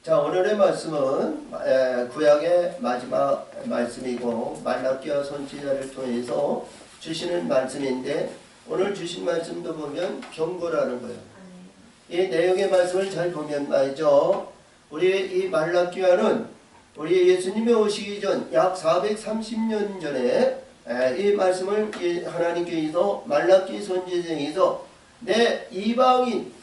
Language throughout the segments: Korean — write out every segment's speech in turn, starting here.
자, 오늘의 말씀은 구약의 마지막 말씀이고 말라기야 선지자를 통해서 주시는 말씀인데, 오늘 주신 말씀도 보면 경고라는 거예요. 이 내용의 말씀을 잘 보면 말이죠, 우리 이 말라기야는 우리 예수님이 오시기 전 약 430년 전에 이 말씀을 하나님께서 말라기 선지자에서 내 이방인,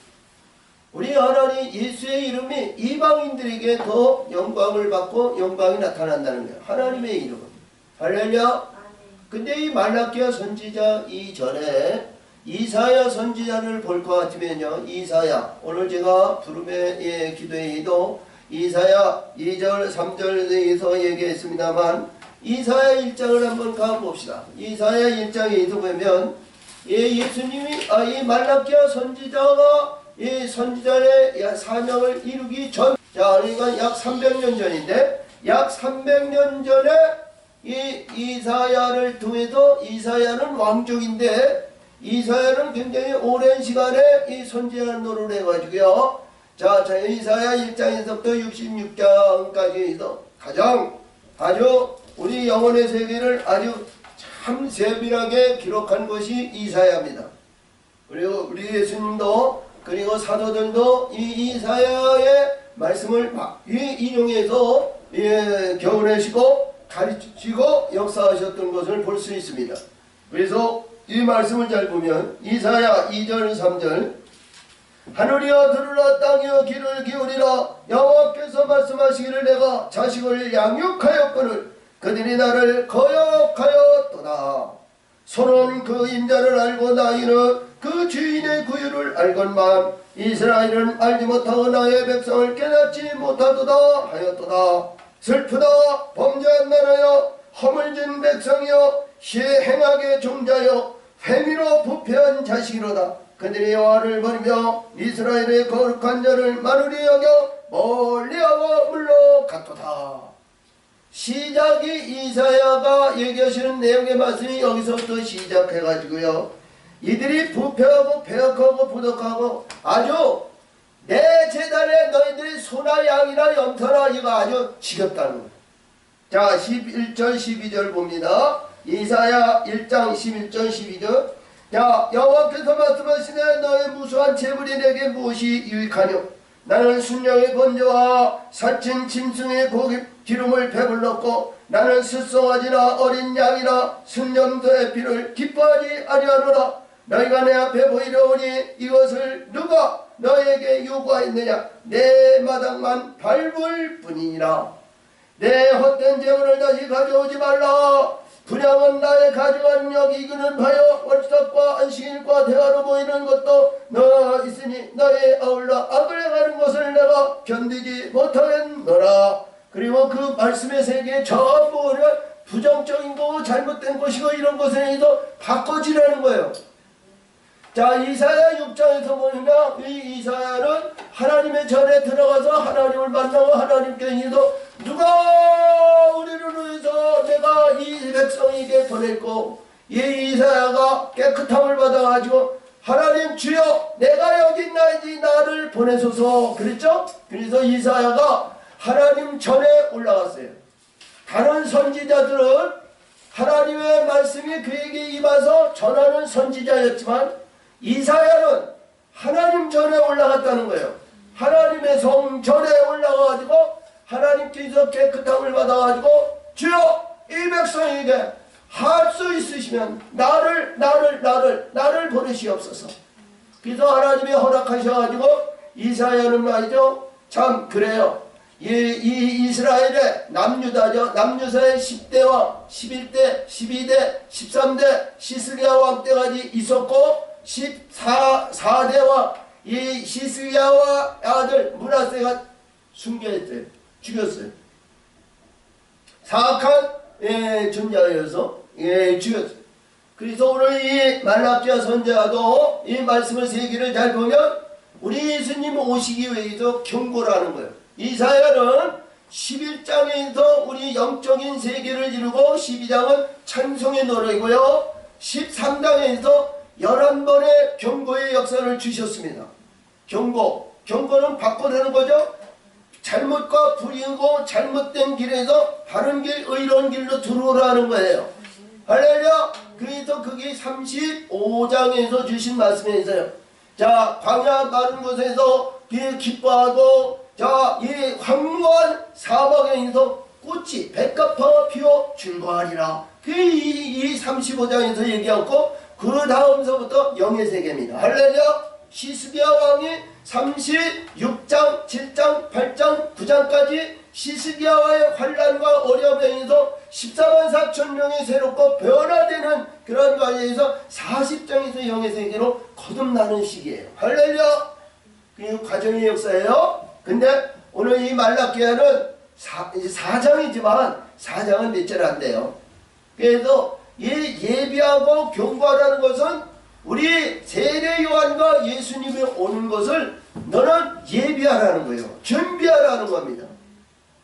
우리 하나님 예수의 이름이 이방인들에게 더 영광을 받고 영광이 나타난다는 거예요. 하나님의 이름은. 할렐루야. 근데 이 말라기야 선지자 이전에 이사야 선지자를 볼 것 같으면요, 이사야, 오늘 제가 부름의 기도회에도 이사야 2절 3절에서 얘기했습니다만 이사야 1장을 한번 가봅시다. 이사야 1장에서 보면 예수님이 이 말라기야 선지자가 이 선지자의 사명을 이루기 전, 자, 그러니까 약 300년 전인데, 약 300년 전에 이 이사야를 통해서, 이사야는 왕족인데, 이사야는 굉장히 오랜 시간에 이 선지자 노릇을 해가지고요. 자, 이사야 1장에서부터 66장까지 해서 가장 아주 우리 영혼의 세계를 아주 참 세밀하게 기록한 것이 이사야입니다. 그리고 우리 예수님도, 그리고 사도들도 이 이사야의 말씀을 인용해서 교훈하시고 가르치고 역사하셨던 것을 볼 수 있습니다. 그래서 이 말씀을 잘 보면 이사야 2절 3절, 하늘이여 들으라, 땅이여 귀를 기울이라, 여호와께서 말씀하시기를 내가 자식을 양육하였거늘 그들이 나를 거역하였도다. 손은 그 인자를 알고 나이는 그 주인의 구유를 알건만 이스라엘은 알지 못하고 나의 백성을 깨닫지 못하도다 하였도다. 슬프다. 범죄한 나라여, 허물진 백성이여, 행악의 종자여, 회미로 부패한 자식이로다. 그들이 여호와를 버리며 이스라엘의 거룩한 자를 만우리 여겨 멀리하고 물러갔도다. 시작이 이사야가 얘기하시는 내용의 말씀이 여기서부터 시작해가지고요, 이들이 부패하고 배역하고 부덕하고 아주 내 제단에 너희들이 소나 양이나 염소나 이거 아주 지겹다는 거예요. 자, 11절 12절 봅니다. 이사야 1장 11절 12절. 자, 여호와께서 말씀하시되 너의 무수한 재물이 내게 무엇이 유익하뇨? 나는 순양의 번제와 살찐 짐승의 고기 기름을 배불렀고 나는 스송아지나 어린 양이나 순염소의 피를 기뻐하지 아니하노라. 너희가 내 앞에 보이려 오니 이것을 누가 너에게 요구하였느냐? 내 마당만 밟을 뿐이니라. 내 헛된 재물을 다시 가져오지 말라. 분양은 나의 가져간 여기 이끄는 바여 월삭과 안식일과 대화로 보이는 것도 너 있으니 너의 아울러 악을 행하는 것을 내가 견디지 못하겠노라. 그리고 그 말씀의 세계에 전부 부정적인 거 잘못된 것이고 이런 것에 대해서 바꿔지라는 거예요. 자, 이사야 6장에서 보면 이 이사야는 하나님의 전에 들어가서 하나님을 만나고 하나님께 인해서 누가 우리를 위해서 내가 이 백성에게 보냈고, 이 이사야가 깨끗함을 받아가지고 하나님 주여 내가 여기 있나이지 나를 보내소서 그랬죠? 그래서 이사야가 하나님 전에 올라갔어요. 다른 선지자들은 하나님의 말씀이 그에게 임해서 전하는 선지자였지만 이사야는 하나님 전에 올라갔다는 거예요. 하나님의 성 전에 올라가가지고 하나님께서 깨끗함을 받아가지고 주여 이 백성에게 할 수 있으시면 나를 보내시옵소서. 그래서 하나님이 허락하셔가지고 이사야는 말이죠, 참 그래요. 이 이스라엘의 남유다죠. 남유다의 10대와 11대 12대 13대 시스리야 왕 때까지 있었고 14대와 이 시스리야와 아들 므낫세가 순교했어요. 죽였어요. 사악한 존재여서 죽였어요. 그래서 오늘 이 말라기야 선지자도 이 말씀을 세계를 잘 보면 우리 예수님 오시기 위해서 경고라는 거예요. 이사야는 11장에서 우리 영적인 세계를 이루고 12장은 찬송의 노래이고요. 13장에서 11번의 경고의 역사를 주셨습니다. 경고는 바꿔내는 거죠. 잘못과 불이고 잘못된 길에서 바른 길, 의로운 길로 들어오라는 거예요. 할렐루야. 그래서 그게 35장에서 주신 말씀에 있어요. 자, 광야 마른 곳에서 기뻐하고, 자, 이 황무한 사막에서 꽃이 백합화가 피어 즐거워하리라. 이 35장에서 얘기하고, 그 다음서부터 영의 세계입니다. 할렐루야. 시스기야 왕이 36장, 7장, 8장, 9장까지 시스기야와의 환란과 어려움에 의해서 14만 4천 명이 새롭고 변화되는 그런 과정에서 40장에서 영의 세계로 거듭나는 시기예요. 할렐루야. 그 과정의 역사예요. 근데 오늘 이 말라기야는 4장이지만 4장은 몇 절 안 돼요. 그래서 이 예비하고 경고하라는 것은 우리 세례 요한과 예수님이 오는 것을 너는 예비하라는 거예요. 준비하라는 겁니다.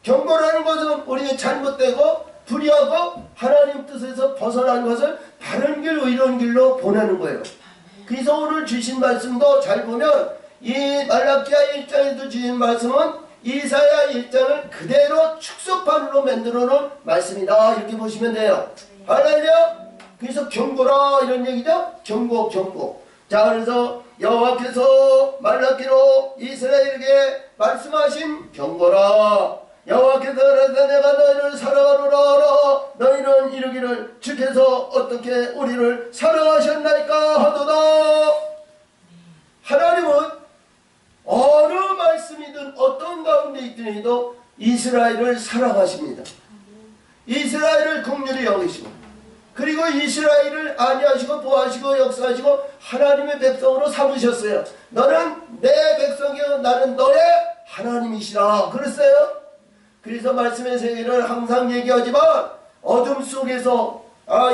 경고라는 것은 우리가 잘못되고 불의하고 하나님 뜻에서 벗어난 것을 바른 길, 의로운 길로 보내는 거예요. 그래서 오늘 주신 말씀도 잘 보면 이 말라기야 1장에도 주신 말씀은 이사야 1장을 그대로 축소판으로 만들어 놓은 말씀이다. 이렇게 보시면 돼요. 할렐루야. 그래서 경고라 이런 얘기죠. 경고, 경고. 자, 그래서 여호와께서 말라기로 이스라엘에게 말씀하신 경고라. 여호와께서 그래서 내가 너희를 사랑하노라. 너희는 이르기를 주께서 어떻게 우리를 사랑하셨나이까 하도다. 하나님은 어느 말씀이든 어떤 가운데 있더라도 이스라엘을 사랑하십니다. 이스라엘을 긍휼히 여기시고, 그리고 이스라엘을 안위하시고 보호하시고 역사하시고 하나님의 백성으로 삼으셨어요. 너는 내 백성이요 나는 너의 하나님이시라 그랬어요. 그래서 말씀의 세계를 항상 얘기하지만 어둠 속에서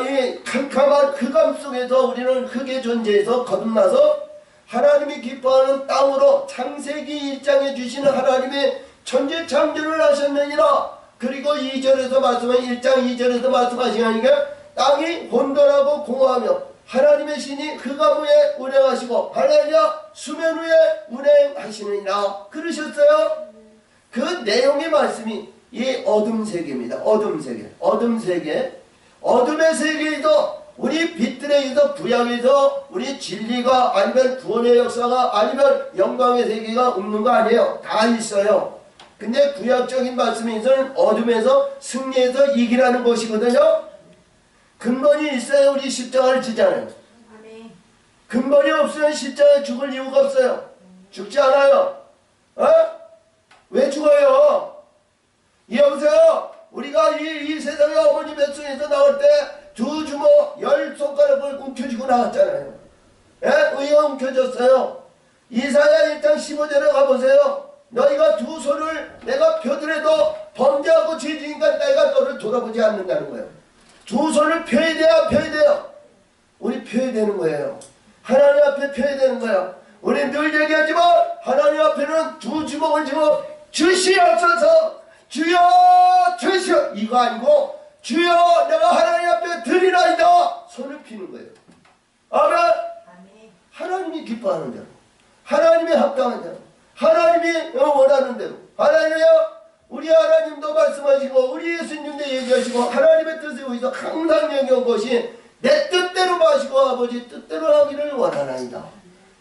이 캄캄한 흑암 속에서 우리는 흑의 존재에서 거듭나서 하나님이 기뻐하는 땅으로 창세기 1장에 주시는 하나님의 천지 창조를 하셨느니라. 그리고 2절에서 말씀한 1장 2절에서 말씀하시니까 땅이 혼돈하고 공허하며 하나님의 신이 흑암 위에 운행하시고 할렐루야 수면 위에 운행하시느니라 그러셨어요. 그 내용의 말씀이 이 어둠 세계입니다. 어둠 세계. 어둠 세계. 어둠의 세계에서 우리 빛들에서 구약에서 우리 진리가 아니면 구원의 역사가 아니면 영광의 세계가 없는 거 아니에요. 다 있어요. 근데 구약적인 말씀에서는 어둠에서 승리해서 이기라는 것이거든요. 근본이 있어야 우리 십자가를 지잖아요. 근본이 없으면 십자가에 죽을 이유가 없어요. 죽지 않아요. 왜 죽어요? 여보세요. 우리가 이 세상의 어머니 뱃속에서 나올 때 두 주먹 10손가락을 움켜쥐고 나왔잖아요. 의가 움켜졌어요. 이사야 1장 15절에 가보세요. 너희가 두 손을 내가 펴더라도 범죄하고 죄지니까 내가 너를 돌아보지 않는다는 거예요. 두 손을 펴야 돼요. 우리 펴야 되는 거예요. 하나님 앞에 펴야 되는 거예요. 우리 늘 얘기하지만 하나님 앞에는 두 주먹을 쥐고 주시옵소서 주여 주시옵 이거 아니고 주여 내가 하나님 앞에 드리나이다 손을 피는 거예요. 아멘. 하나님이 기뻐하는 대로 하나님이 합당한 대로 하나님이 원하는 대로 할렐루야. 우리 하나님도 말씀하시고 우리 예수님도 얘기하시고 하나님의 뜻에 의해서 항상 얘기한 것이 내 뜻대로 마시고 아버지 뜻대로 하기를 원하나이다.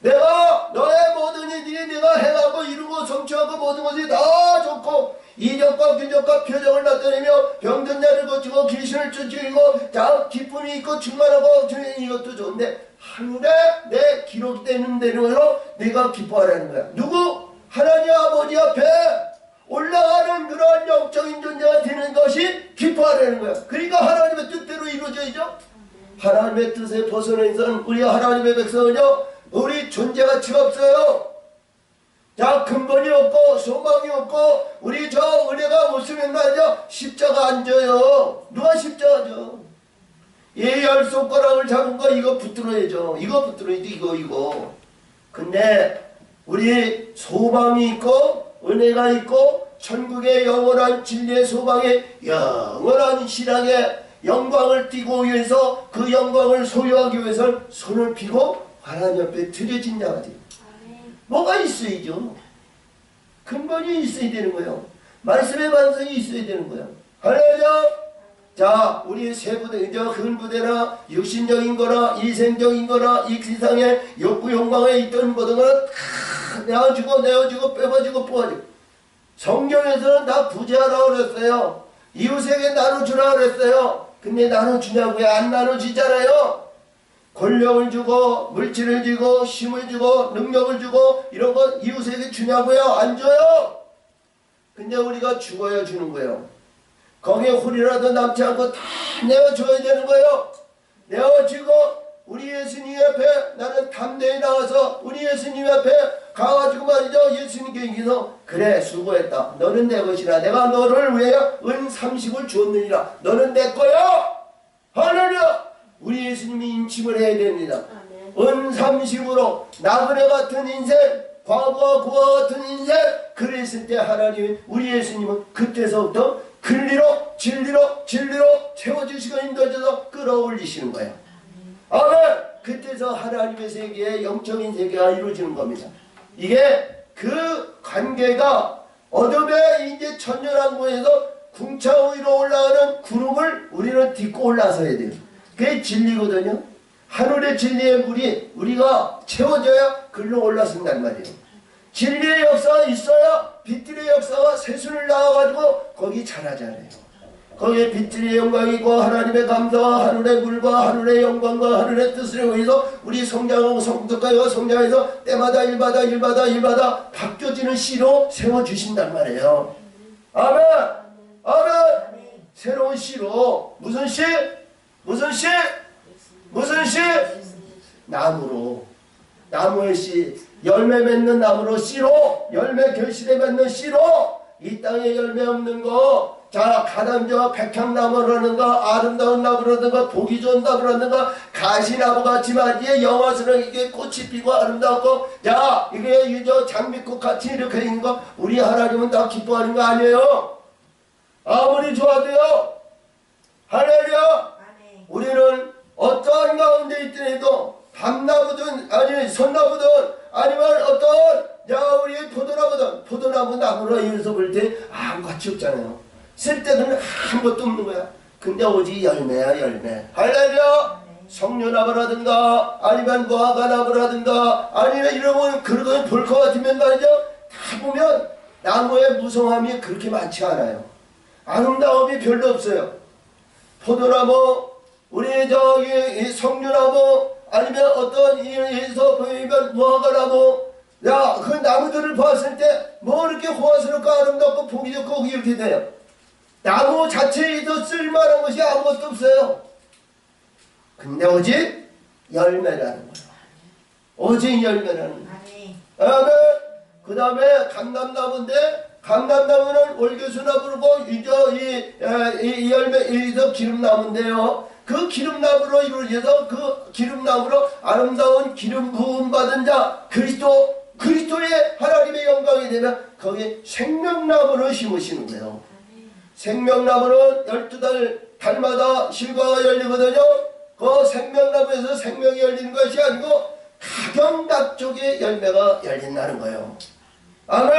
내가 너의 모든 일들이 내가 행하고 이루고 성취하고 모든 것이 다 좋고 이적과 기적과 표적을 나타내며 병든 자를 고치고 귀신을 쫓기고 자 기쁨이 있고 충만하고 이것도 좋은데 하늘에 내 기록되는 대로 내가 기뻐하라는 거야. 누구? 하나님 아버지 앞에 올라가는 그런 영적인 존재가 되는 것이 기뻐하라는 거야. 그러니까 하나님의 뜻대로 이루어져야죠. 하나님의 뜻에 벗어나서는 우리 하나님의 백성은요 우리 존재 가치가 없어요. 자 근본이 없고 소망이 없고 우리 저 은혜가 없으면 말이죠 십자가 안 져요. 누가 십자가 져? 이 10손가락을 잡은 거 이거 붙들어야죠. 이거 붙들어야지 이거. 근데 우리 소망이 있고 은혜가 있고 천국의 영원한 진리의 소망에 영원한 신앙의 영광을 띠고 위해서 그 영광을 소유하기 위해서 손을 피고 하나님 앞에 드려진 자가 돼요. 뭐가 있어야죠. 근본이 있어야 되는 거예요. 말씀의 반성이 있어야 되는 거예요. 할렐루야. 자, 우리 세부대, 근부대나 육신적인 거나 이생적인 거나 이 세상에 욕구 욕망에 있던 모든 거는 다 내어주고 빼버주고 뽑아주고. 성경에서는 다 부재하라고 그랬어요. 이웃에게 나눠주라고 그랬어요. 근데 나눠주냐고요? 안 나눠주잖아요. 권력을 주고 물질을 주고 힘을 주고 능력을 주고 이런 거 이웃에게 주냐고요? 안 줘요. 근데 우리가 죽어야 주는 거예요. 거기에 홀이라도 남지 않고 다 내어줘야 되는 거예요. 내어주고 우리 예수님 앞에 나는 담대히 나와서 우리 예수님 앞에 가가지고 말이죠. 예수님께 얘기해서 그래 수고했다. 너는 내 것이라. 내가 너를 위하여 은 30을 주었느니라. 너는 내 거야. 할렐루야. 우리 예수님이 인침을 해야 됩니다. 은 30으로 나그네 같은 인생, 과부와 고아 같은 인생, 그랬을 때 하나님 우리 예수님은 그때서부터 근리로 진리로 채워주시고 인도해줘서 끌어올리시는 거예요. 아멘. 그때서 하나님의 세계에 영적인 세계가 이루어지는 겁니다. 이게 그 관계가 어둠의 이제 천년왕국에서 궁창 위로 올라가는 구름을 우리는 딛고 올라서야 돼요. 그게 진리거든요. 하늘의 진리의 물이 우리가 채워져야 글로 올라선단 말이에요. 진리의 역사가 있어야 빛들의 역사가 새순을 나와가지고 거기 자라잖아요. 거기에 빛들의 영광이고 하나님의 감사와 하늘의 물과 하늘의 영광과 하늘의 뜻을 위해서 우리 성장하고 성도까지가 성장해서 때마다 일마다 바뀌어지는 씨로 세워주신단 말이에요. 아멘. 아멘. 새로운 씨로 무슨 씨? 무슨 씨? 무슨 씨? 나무로. 나무의 씨. 열매 맺는 나무로 씨로. 열매 결실에 맺는 씨로. 이 땅에 열매 없는 거. 자, 가담저 백향나무라든가 아름다운 나무라든가 보기 좋은 나무라든가 가시나무 같지만 이게 영화스러운 이게 꽃이 피고 아름답고 자 이게 유저 장미꽃 같이 이렇게 있는 거 우리 하나님은 다 기뻐하는 거 아니에요? 아무리 좋아도요. 할렐루야. 우리는 어떠한 가운데 있더라도 밤나무든 아니 선나무든 아니면 어떤 야 우리 포도나무 나무로 이어서 볼 때 아무것이 없잖아요. 쓸 때는 아무것도 없는 거야. 근데 오직 열매야 열매. 할렐루야. 석류나무라든가 아니면 무화과나무라든가 아니면 이러면 그런 걸 볼 것 같으면 말이죠. 다 보면 나무의 무성함이 그렇게 많지 않아요. 아름다움이 별로 없어요. 포도나무 우리 저기 석류나무 아니면 어떤 이에서 보이면 무화과나무 야 그 나무들을 봤을 때 뭐 이렇게 호화스럽고 아름답고 보기 좋고 이렇게 돼요. 나무 자체에도 쓸만한 것이 아무것도 없어요. 근데 오직 열매라는 거예요. 오직 열매라는 거예요. 그 다음에 감람나무인데 감람나무는 월교수나 부르고 이 열매 이 기름나무인데요. 그 기름나무로 이루어져서 그 기름나무로 아름다운 기름 부음 받은 자 그리스도의 하나님의 영광이 되면 거기에 생명나무를 심으시는 거예요. 생명나무는 12달마다 실과가 열리거든요. 그 생명나무에서 생명이 열리는 것이 아니고 각양각족의 열매가 열린다는 거예요. 아멘.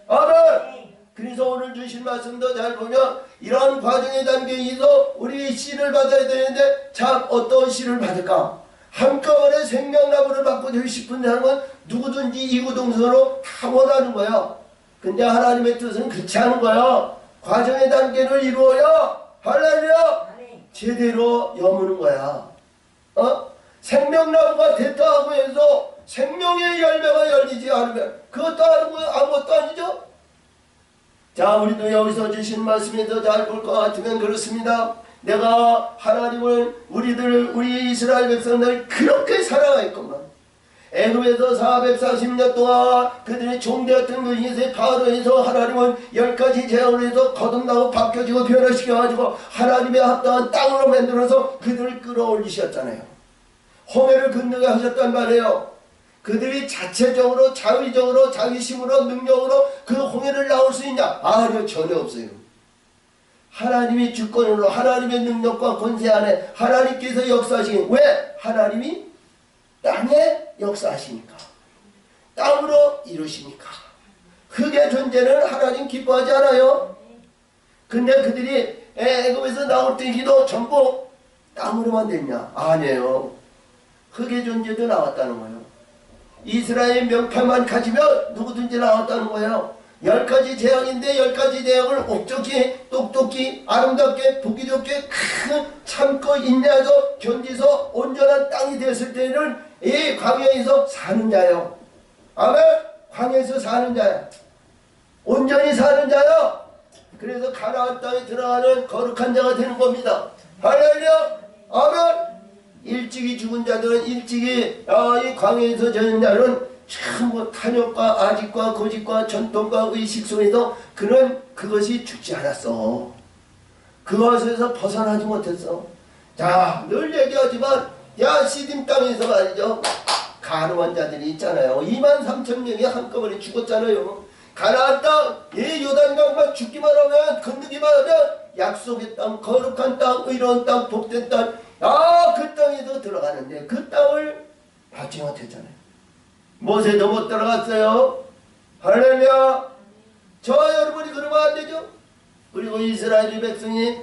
아멘. 그래서 오늘 주신 말씀도 잘 보면 이런 과정의 단계에서 우리 씨를 받아야 되는데 참 어떤 씨를 받을까? 한꺼번에 생명나무를 받고 되고 싶은 사람은 누구든지 이구동성으로 다 원하는 거야. 근데 하나님의 뜻은 그렇지 않은 거야. 과정의 단계를 이루어야 할렐루야 제대로 여무는 거야. 생명나무가 됐다고 해서 생명의 열매가 열리지 않으면 그것도 아무것도 아니죠. 자 우리도 여기서 주신 말씀에서 잘 볼 것 같으면 그렇습니다. 내가 하나님을 우리 이스라엘 백성들 그렇게 사랑했구만. 애굽에서 440년 동안 그들이 종되었던 그 인생 바로에서 하나님은 10가지 재앙을 해서 거듭나고 바뀌어지고 변화시켜가지고 하나님의 합당한 땅으로 만들어서 그들을 끌어올리셨잖아요. 홍해를 건너게 하셨단 말이에요. 그들이 자체적으로 자의적으로 자기심으로 능력으로 그 홍해를 나올 수 있냐? 아니요 전혀 없어요. 하나님이 주권으로 하나님의 능력과 권세 안에 하나님께서 역사하시긴 왜? 하나님이 땅에 역사하시니까 땅으로 이루시니까 흙의 존재는 하나님 기뻐하지 않아요? 근데 그들이 애굽에서 나올 때 기도 전부 땅으로만 됐냐? 아니에요. 흙의 존재도 나왔다는 거예요. 이스라엘 명패만 가지면 누구든지 나왔다는 거예요. 10가지 재앙인데 10가지 재앙을 옥적히 똑똑히 아름답게 보기 좋게 참고 인내해서 견디서 온전한 땅이 됐을 때는 이 광야에서 사는 자요. 아멘. 광야에서 사는 자야. 온전히 사는 자요. 그래서 가나안 땅에 들어가는 거룩한 자가 되는 겁니다. 할렐루야. 아멘. 일찍이 죽은 자들은 일찍이 이 광야에서 저는 자는 참 탐욕과 아집과 고집과 전통과 의식 속에서 그는 그것이 죽지 않았어. 그것에서 벗어나지 못했어. 자, 늘 얘기하지만 시딤 땅에서 말이죠. 가늠한 자들이 있잖아요. 23,000명이 한꺼번에 죽었잖아요. 가나안 땅, 이 요단강만 죽기만 하면 건너기만 하면 약속의 땅, 거룩한 땅, 의로운 땅, 복된 땅, 그 땅에도 들어가는데 그 땅을 받지 못했잖아요. 모세도 못 들어갔어요. 할렐루야. 저 여러분이 그러면 안 되죠. 그리고 이스라엘 백성이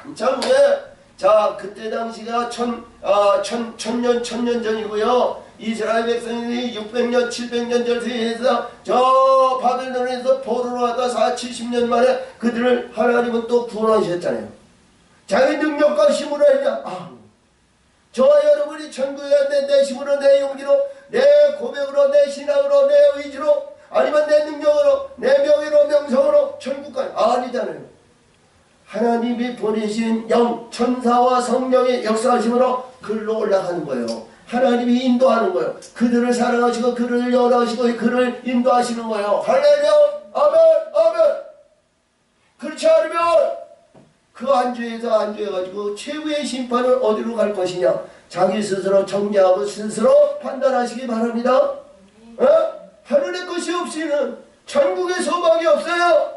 한참 후에 자 그때 당시가 천년 전이고요. 이스라엘 백성이 600년 700년 전에서 저 바벨론에서 포로로 하다 470년 만에 그들을 하나님은 또 구원하셨잖아요. 자기 능력과 힘으로 했냐? 저와 여러분이 천국에 내 힘으로 내 용기로 내 고백으로 내 신앙으로 내 의지로 아니면 내 능력으로 내 명예로 명성으로 천국 가요? 아니잖아요. 하나님이 보내신 영 천사와 성령의 역사하심으로 글로 올라가는 거예요. 하나님이 인도하는 거예요. 그들을 사랑하시고 그들을 연하시고 그를 인도하시는 거예요. 할렐루야. 아멘. 아멘. 그렇지 않으면 그 안주에서 안주해가지고 최후의 심판을 어디로 갈 것이냐? 자기 스스로 정죄하고 스스로 판단하시기 바랍니다. 하늘의 것이 없이는 천국의 소망이 없어요.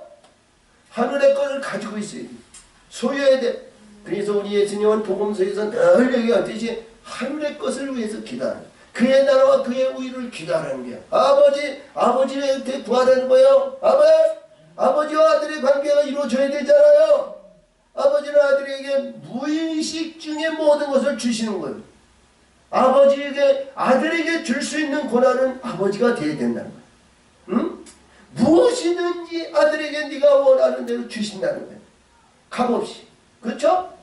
하늘의 것을 가지고 있어야 돼. 소유해야 돼. 그래서 우리 예수님은 복음서에서 늘 얘기하듯이 하늘의 것을 위해서 기다려. 그의 나라와 그의 의를 기다리는 거야. 아버지의 곁에 구하라는 거예요. 아버지와 아들의 관계가 이루어져야 되잖아요. 아버지는 아들에게 무의식 중에 모든 것을 주시는 거예요. 아버지에게 아들에게 줄 수 있는 권한은 아버지가 되어야 된다는 거예요. 응? 무엇이든지 아들에게 네가 원하는 대로 주신다는 거예요. 값없이. 그렇죠?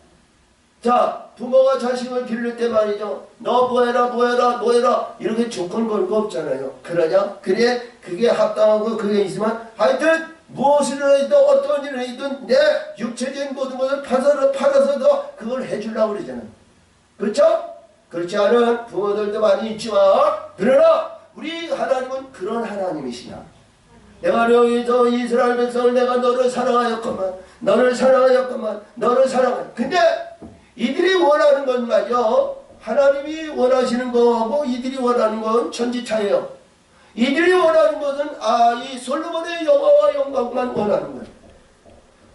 자, 부모가 자식을 기를 때 말이죠. 너 뭐해라 이렇게 조건 걸고 없잖아요. 그러냐? 그래 그게 합당하고 그게 있으면 하여튼 무엇을 해도 어떤 일을 해도 내 육체적인 모든 것을 팔아서도 그걸 해주려고 그러잖아요. 그렇죠? 그렇지 않은 부모들도 많이 있지만 그러나 우리 하나님은 그런 하나님이시냐. 내가 여기서 이스라엘 백성을 내가 너를 사랑하였건만 너를 사랑하여. 근데 이들이 원하는 건 말이죠. 하나님이 원하시는 거하고 이들이 원하는 건 천지차예요. 이들이 원하는 것은 이 솔로몬의 영화와 영광만 원하는 거예요.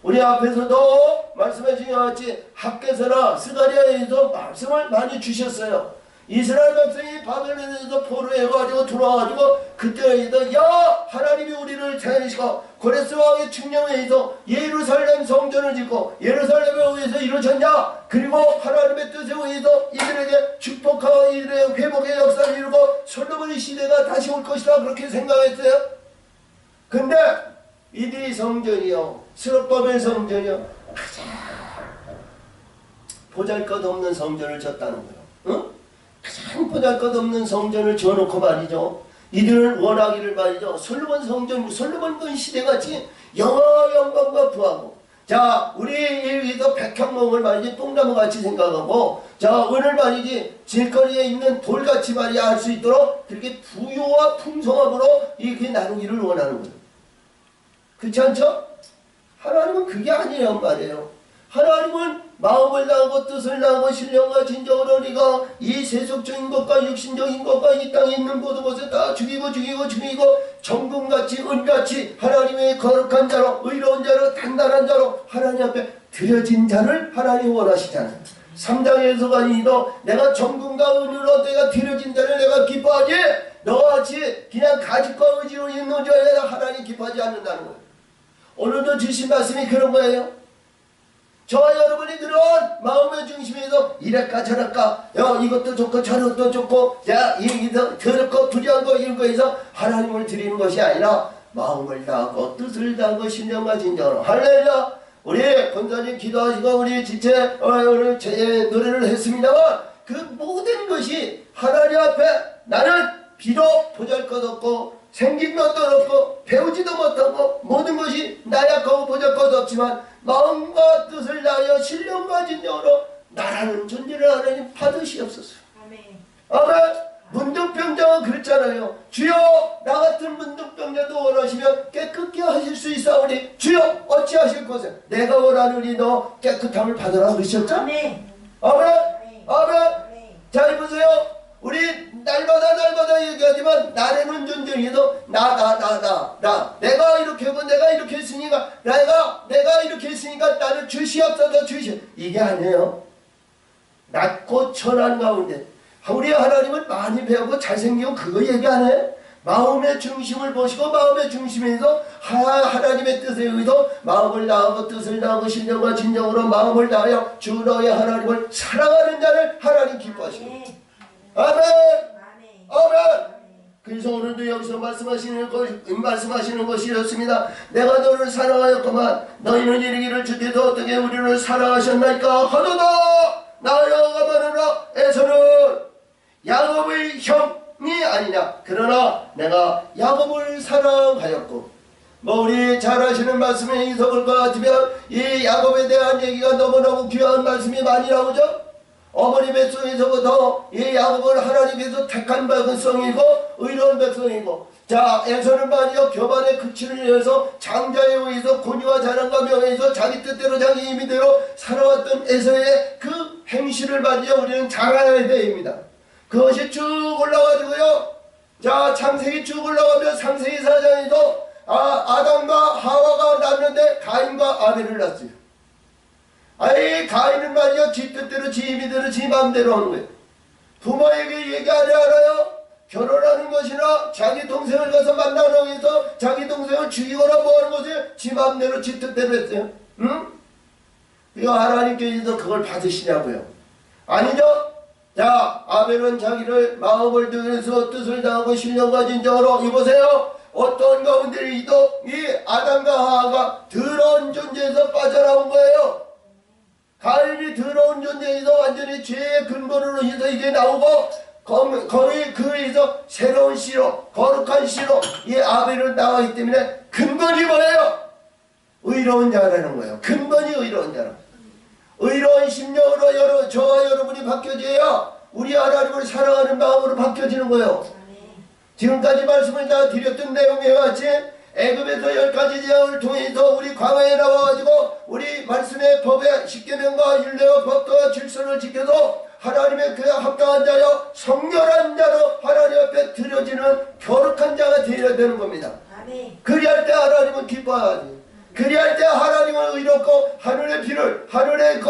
우리 앞에서도 말씀하신 것 같이 학개서나 스가랴에서 말씀을 많이 주셨어요. 이스라엘 백성이 바벨론에서 포로해가지고 들어와가지고 그때에도 하나님이 우리를 대하시고 고레스 왕의 측령에 의해서 예루살렘 성전을 짓고 예루살렘에 의해서 이루어졌냐. 그리고 하나님의 뜻에 의해서 이들에게 축복하고 이들의 회복의 역사를 이루고 솔로몬의 시대가 다시 올 것이다 그렇게 생각했어요. 근데 이들이 성전이요 스룹바벨 성전이요 가장 보잘것없는 성전을 졌다는 거예요. 응? 가장 보잘것없는 성전을 지어놓고 말이죠. 이들은 원하기를 말이죠. 솔로몬 성전, 솔로몬 그 시대같이 영광과 부하고. 자, 우리 여기서 백향목을 말이지 뽕나무같이 생각하고, 자, 오늘 말이지 길거리에 있는 돌같이 말이야 할 수 있도록 그렇게 부요와 풍성함으로 이렇게 나누기를 원하는 거예요. 그렇지 않죠? 하나님은 그게 아니란 말이에요. 하나님은 마음을 다하고 뜻을 다하고 신령과 진정으로 우리가 이 세속적인 것과 육신적인 것과 이 땅에 있는 모든 것을 다 죽이고 정금같이 은같이 하나님의 거룩한 자로 의로운 자로 단단한 자로 하나님 앞에 드려진 자를 하나님 원하시잖아요. 3장에서가 아니도 내가 정금과 은으로 내가 드려진 자를 내가 기뻐하지 너와 같이 그냥 가죽과 의지로 있는 자에 하나님 기뻐하지 않는다는 거예요. 오늘도 주신 말씀이 그런 거예요. 저와 여러분이 그런 마음의 중심에서 이랄까 저랄까 이것도 좋고 저것도 좋고 이거 더럽고 두려운 거 이런 거에서 하나님을 드리는 것이 아니라 마음을 다하고 뜻을 다하고 신령과 진정으로 할렐루야. 우리 권사님 기도하시고 우리 지체 오늘 노래를 했습니다만 그 모든 것이 하나님 앞에 나는 비록 보잘것없고 생긴 것도 없고 배우지도 못하고 모든 것이 나약하고 보잘것없지만 마음과 뜻을 다하여 신령과 진정으로 나라는 존재를 하나님 받으시옵소서. 아멘. 문둥병자가 그랬잖아요. 주여 나 같은 문둥병자도 원하시면 깨끗게 하실 수 있사오니 주여 어찌하실 것을 내가 원하노니 너 깨끗함을 받으라 그러셨죠? 아멘. 아멘. 아멘. 자 이보세요. 우리 날마다 얘기하지만 나라는 존재에도 나 내가 이렇게 하고 내가 이렇게 했으니까 내가 이렇게 했으니까 나는 주시옵소서 주시 이게 아니에요. 낮고 천한 가운데 우리 하나님은 많이 배우고 잘생기고 그거 얘기 안 해. 마음의 중심을 보시고 마음의 중심에서 하나님의 뜻에 의해서 마음을 다하고 뜻을 다하고 신령과 진정으로 마음을 다하여 주 너의 하나님을 사랑하는 자를 하나님 기뻐하시고 아멘. 아멘. 그래서 오늘도 여기서 말씀하시는 것이 이렇습니다. 내가 너를 사랑하였구만 너희는 이르기를 주께서 어떻게 우리를 사랑하셨나이까 하도다 나여가 말하라 에서는 야곱의 형이 아니냐 그러나 내가 야곱을 사랑하였고 우리 잘 아시는 말씀에 이석을 것 같으면 이 야곱에 대한 얘기가 너무너무 귀한 말씀이 많이 나오죠. 어머니 뱃속에서부터 이 야곱은 하나님께서 택한 백성이고 의로운 백성이고 자 에서는 말이요 교만의 극치를 위해서 장자에 의해서 권위와 자랑과 명예에서 자기 뜻대로 자기 임의대로 살아왔던 에서의 그 행실을 말이요 우리는 잘 알아야 됩니다. 그것이 쭉 올라가지고요 자 창세기 쭉 올라가면 창세기 4장에도 아담과 하와가 낳는데 가인과 아벨을 낳았어요. 가인은 말이요 지 뜻대로 지 임의대로 지 마음대로 하는 거예요. 부모에게 얘기 안 알아요? 결혼하는 것이나 자기 동생을 가서 만나는 해서 자기 동생을 죽이거나 뭐하는 것을 지 마음대로 지 뜻대로 했어요. 응? 이거 하나님께서 그걸 받으시냐고요? 아니죠? 자 아벨은 자기를 마음을 들여서 뜻을 다하고 신령과 진정으로 이보세요. 어떤 가운데에도 이 아담과 하와가 더러운 존재에서 빠져나온 거예요. 가인이 더러운 존재에서 완전히 죄의 근본으로 해서 이게 나오고 거의 그에서 새로운 씨로 거룩한 씨로 이 아벨은 나왔기 때문에 근본이 뭐예요? 의로운 자라는 거예요. 근본이 의로운 자라. 의로운 심령으로 저와 여러분이 바뀌어져야 우리 하나님을 사랑하는 마음으로 바뀌어지는 거예요. 지금까지 말씀을 다 드렸던 내용에 같이 애굽에서 10가지 재앙을 통해서 우리 광야에 나와가지고 우리 말씀의 법의 십계명과 율례와 법도와 질서를 지켜서 하나님의 그에 합당한 자여 성결한 자로 하나님 앞에 드려지는 거룩한 자가 되어야 되는 겁니다. 그리할 때 하나님은 기뻐하지. 그리할 때 하나님은 의롭고 하늘의 비를 하늘의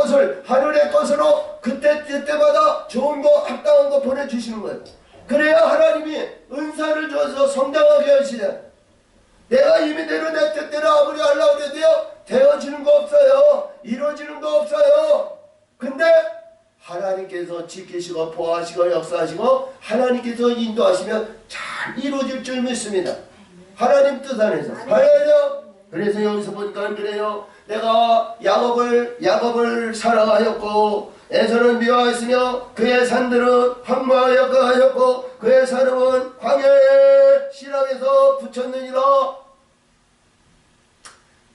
것으로 그때마다 좋은 거 합당한 거 보내주시는 거예요. 그래야 하나님이 은사를 줘서 성장하게 하시네. 내가 임의대로 내 뜻대로 아무리 하려고 해도요 되어지는 거 없어요. 이루어지는 거 없어요. 근데 하나님께서 지키시고 보호하시고 역사하시고 하나님께서 인도하시면 잘 이루어질 줄 믿습니다. 하나님 뜻 안에서. 할렐루야. 그래서 여기서 보니까 그래요. 내가 야곱을 사랑하였고 에서는 미워하였으며 그의 산들은 황무하였고 그의 사람은 광야의 신앙에서 붙였느니라.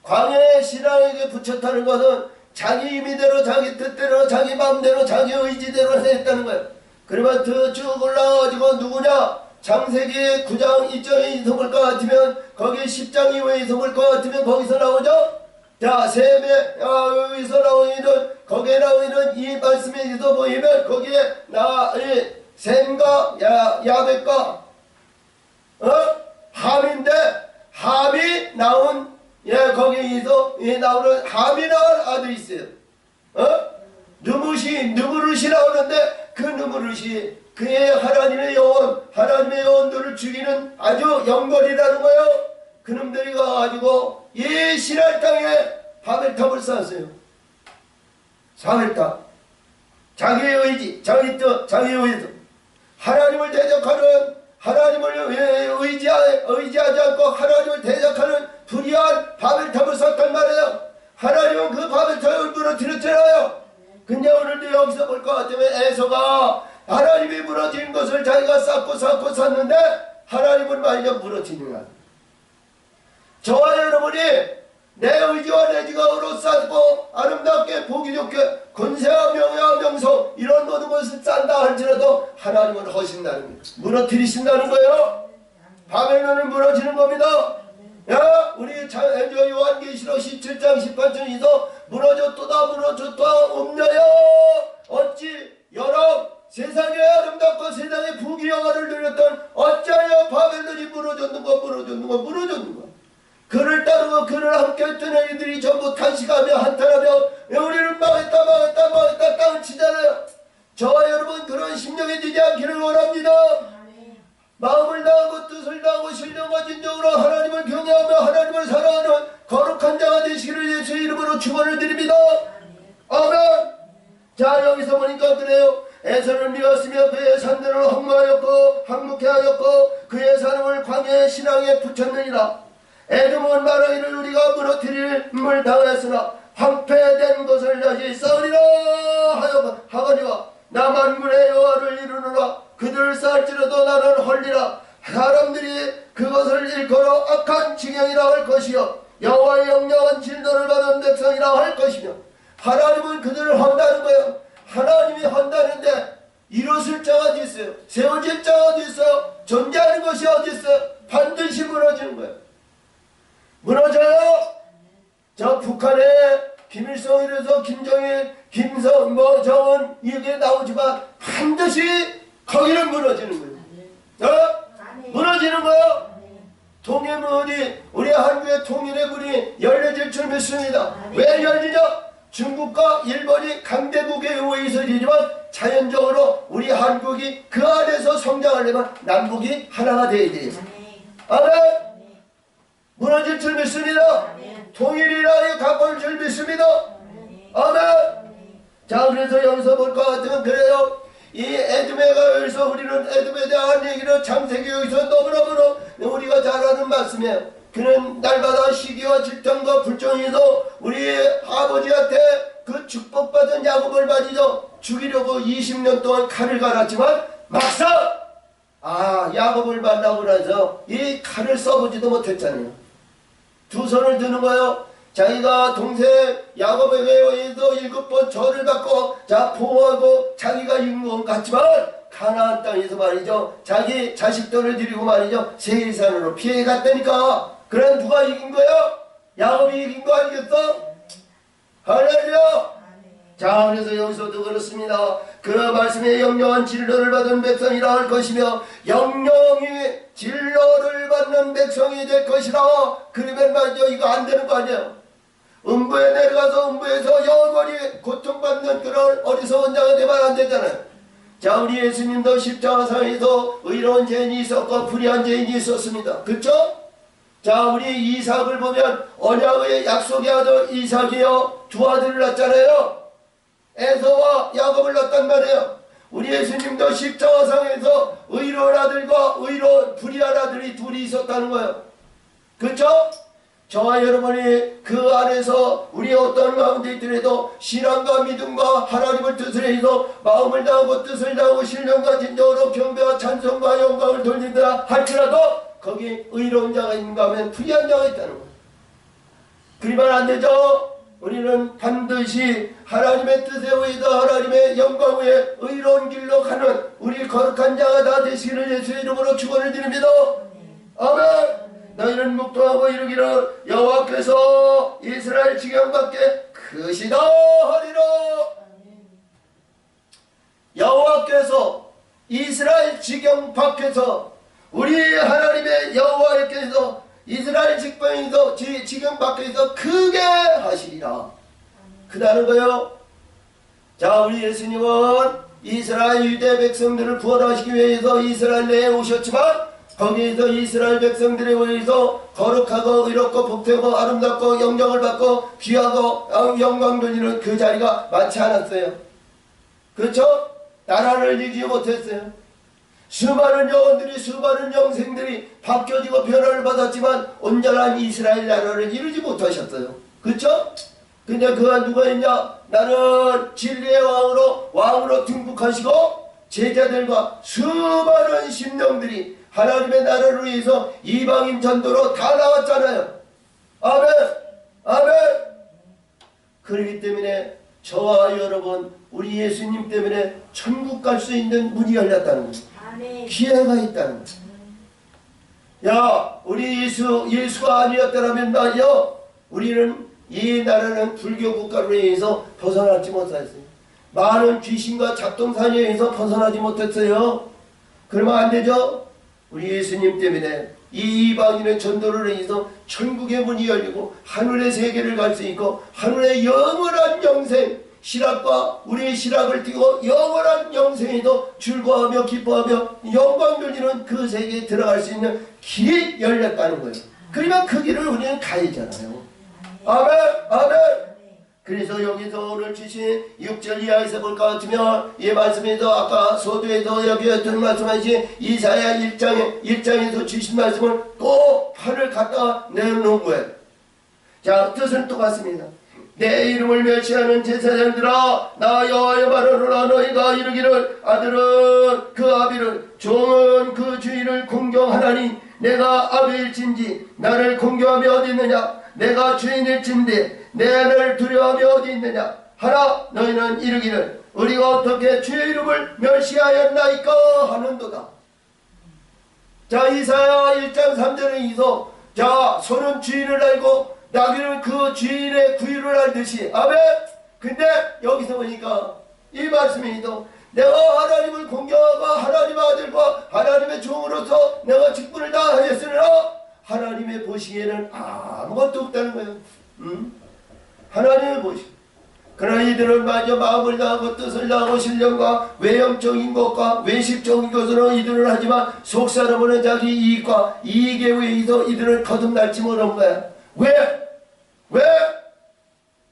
광야의 신앙에게 붙였다는 것은 자기 임의대로 자기 뜻대로 자기 마음대로 자기 의지대로 했다는 거예요. 그러면 더 쭉 올라가지고 누구냐? 창세기 9장 1장에 있어볼 것 같으면 거기 10장 이후에 있어볼 것 같으면 거기서 나오죠? 자, 셈의 여기서 나오는 거기에 나오는 이 말씀에 있어 보이면 거기에 셈과 야벳과 함인데 함이 나온 거기에서 나오는 함이 낳은 아들이 있어요. 느무릇이라고 하는데 그 느무릇이 그의 하나님의 영혼, 하나님의 영혼들을 죽이는 아주 영벌이라는 거예요. 그놈들이 가가지고 이 신할 땅에 바벨탑을 쌓았어요. 바벨탑. 자기의 의지, 자기의 뜻, 자기의 의도. 하나님을 대적하는, 하나님을 의지하지 않고 하나님을 대적하는 불의한 바벨탑을 쌓았단 말이에요. 하나님은 그 바벨탑을 무너뜨렸잖아요. 근데 오늘도 여기서 볼 것 같으면 에서가 하나님이 무너지는 것을 자기가 쌓고 샀는데 하나님은 말이죠 무너지는 거야. 저와 여러분이 내 의지와 내 지각으로 쌓고 아름답게 보기 좋게 권세와 명예와 명성 이런 모든 것을 쌓는다 할지라도 하나님은 허신다는 거예요. 무너뜨리신다는 거예요. 바벨론은 무너지는 겁니다. 야, 우리 요한계시록 17장 18절에서 무너졌도다 없냐요. 어찌 여러 세상의 아름답고 세상의 부귀영화를 누렸던 어찌하여 바벨론이 무너졌는가. 그를 따르고 그를 함께 했던 애들이 전부 탄식하며 한탄하며 우리는 망했다 땅을 치잖아요. 저와 여러분 그런 심령이 되지 않기를 원합니다. 마음을 다하고 뜻을 다하고 신령과 진정으로 하나님을 경외하며 하나님을 사랑하는 거룩한 자가 되시기를 예수의 이름으로 축원을 드립니다. 아멘. 자, 여기서 보니까 그래요. 에서를 미웠으며 그의 산들을 헛마하였고 항목해 하였고 그의 사람을 광야의 신앙에 붙였느니라. 에돔은 말하기를 우리가 무너뜨림을 당했으나 황폐된 것을 다시 쌓으리라 하거니와 나 만군의 여호와를 이루노라. 그들을 쌓을지라도 나는 헐리라. 사람들이 그것을 일컬어 악한 지경이라 할 것이요 여호와의 영영한 진노를 받은 백성이라 할 것이며. 하나님은 그들을 헌다는 거예요. 하나님이 헌다는데 일어설 자가 어디 있어요? 세워질 자가 어디 있어요? 존재하는 것이 어디 있어요? 반드시 무너지는 거예요. 무너져요. 저 북한에 김일성 이래서 김정일, 김성, 정은 이게 나오지만 반드시 거기는 무너지는 거예요. 무너지는 거예요. 통일문이 우리 한국의 통일의 문이 열려질 줄 믿습니다. 왜 열리죠? 중국과 일본이 강대국에 의해서 열리지만 자연적으로 우리 한국이 그 안에서 성장하려면 남북이 하나가 되어야 돼요. 아멘. 무너질 줄 믿습니다. 통일이라니 가까울 줄 믿습니다. 아멘. 자, 그래서 여기서 볼 것 같으면 그래요. 이 에돔에가 여기서 우리는 에돔에 대한 얘기를 창세기 여기서 너무너무 우리가 잘 아는 말씀이에요. 그는 날마다 시기와 질병과 불정에서 우리 아버지한테 그 축복받은 야곱을 말이죠 죽이려고 20년 동안 칼을 갈았지만 막상 야곱을 만나고 나서 이 칼을 써보지도 못했잖아요. 두 손을 드는 거예요. 자기가 동생 야곱에게 의해서 7번 절을 받고 보호하고 자기가 이긴 것 같지만 가나안 땅에서 말이죠 자기 자식들을 데리고 말이죠 세일산으로 피해 갔다니까. 그럼 누가 이긴 거야? 야곱이 이긴 거 아니겠어? 할렐루야. 자, 그래서 여기서도 그렇습니다. 그 말씀에 영영한 진로를 받은 백성이라 할 것이며 영영이 진로를 받는 백성이 될 것이라. 그러면 말이죠 이거 안 되는 거 아니에요. 음부에 내려가서 음부에서 영원히 고통받는 그런 어리석은 자가 되면 안 되잖아요. 자, 우리 예수님도 십자가상에서 의로운 죄인이 있었고 불의한 죄인이 있었습니다. 그렇죠? 자, 우리 이삭을 보면 언약의 약속의 아들 이삭이요 두 아들을 낳잖아요. 에서와 야곱을 낳았단 말이에요. 우리 예수님도 십자가상에서 의로운 아들과 의로운 불의한 아들이 둘이 있었다는 거예요. 그렇죠? 저와 여러분이 그 안에서 우리 어떤 가운데 있더라도 신앙과 믿음과 하나님을 뜻을 해서 마음을 다하고 뜻을 다하고 신령과 진정으로 경배와 찬송과 영광을 돌린다 할지라도 거기 의로운 자가 있는가 하면 불의한 자가 있다는 거예요. 그리만 안 되죠. 우리는 반드시 하나님의 뜻에 의해서 하나님의 영광 위에 의로운 길로 가는 우리 거룩한 자가 다 되시기를 예수의 이름으로 축원을 드립니다. 아멘. 너희는 묵통하고 이르기를 여호와께서 이스라엘 지경 밖에 크시다 하리라. 여호와께서 이스라엘 지경 밖에서 우리 하나님의 여호와께서 이스라엘 직방에서 지경 밖에서 크게 하시리라. 그다는 거요. 자, 우리 예수님은 이스라엘 유대 백성들을 구원하시기 위해서 이스라엘 내에 오셨지만 거기에서 이스라엘 백성들에 의해서 거룩하고 의롭고 복되고 아름답고 영광을 받고 귀하고 영광 돌리는 그 자리가 많지 않았어요. 그렇죠? 나라를 이기지 못했어요. 수많은 영혼들이 수많은 영생들이 바뀌어지고 변화를 받았지만 온전한 이스라엘 나라를 이루지 못하셨어요. 그렇죠? 근데 그가 누가 있냐? 나는 진리의 왕으로 등극하시고 제자들과 수많은 심령들이 하나님의 나라를 위해서 이방인 전도로 다 나왔잖아요. 아멘! 아멘! 그렇기 때문에 저와 여러분 우리 예수님 때문에 천국 갈 수 있는 문이 열렸다는 거예요. 기회가 있다는 거예요. 야, 우리 예수가 아니었더라면 말이요, 우리는 이 나라는 불교 국가로 인해서 벗어나지 못했어요. 많은 귀신과 잡동사니에 의해서 벗어나지 못했어요. 그러면 안 되죠? 우리 예수님 때문에 이 이방인의 전도를 인해서 천국의 문이 열리고 하늘의 세계를 갈 수 있고 하늘의 영원한 영생, 실학과 우리의 실학을 띄고 영원한 영생에도 즐거워하며 기뻐하며 영광 돌리는 그 세계에 들어갈 수 있는 길이 열렸다는 거예요. 그러면 그 길을 우리는 가야잖아요. 아멘! 아멘! 그래서 여기서 오늘 주신 6절 이하에서 볼 것 같으면 이 말씀에서 아까 소두에서 여기 어떤 말씀하신 이사야 1장에서 주신 말씀을 꼭 판을 갖다 내놓은 거예요. 자, 뜻은 똑같습니다. 내 이름을 멸시하는 제사장들아, 나 여호와의 말하노라. 너희가 이르기를 아들은 그 아비를, 종은 그 주인을 공경하나니 내가 아비일진지 나를 공경하며 어디 있느냐? 내가 주인일진데 내를 두려워하며 어디 있느냐? 하나 너희는 이르기를 우리가 어떻게 주의 이름을 멸시하였나이까 하는도다. 자, 이사야 1장 3절에 이서 자, 소는 주인을 알고 나귀는 그 주인의 구유를 알듯이. 아멘. 근데 여기서 보니까 이 말씀이도 내가 하나님을 공경하고 하나님의 아들과 하나님의 종으로서 내가 직분을 다 하였으나 하나님의 보시기에는 아무것도 없다는 거예요. 하나님의 보시기. 그러나 이들은 마저 마음을 다하고 뜻을 다하고 신령과 외형적인 것과 외식적인 것으로 이들은 하지만 속사람은 자기 이익과 이익에 의해서 이들은 거듭날지 모르는 거야. 왜?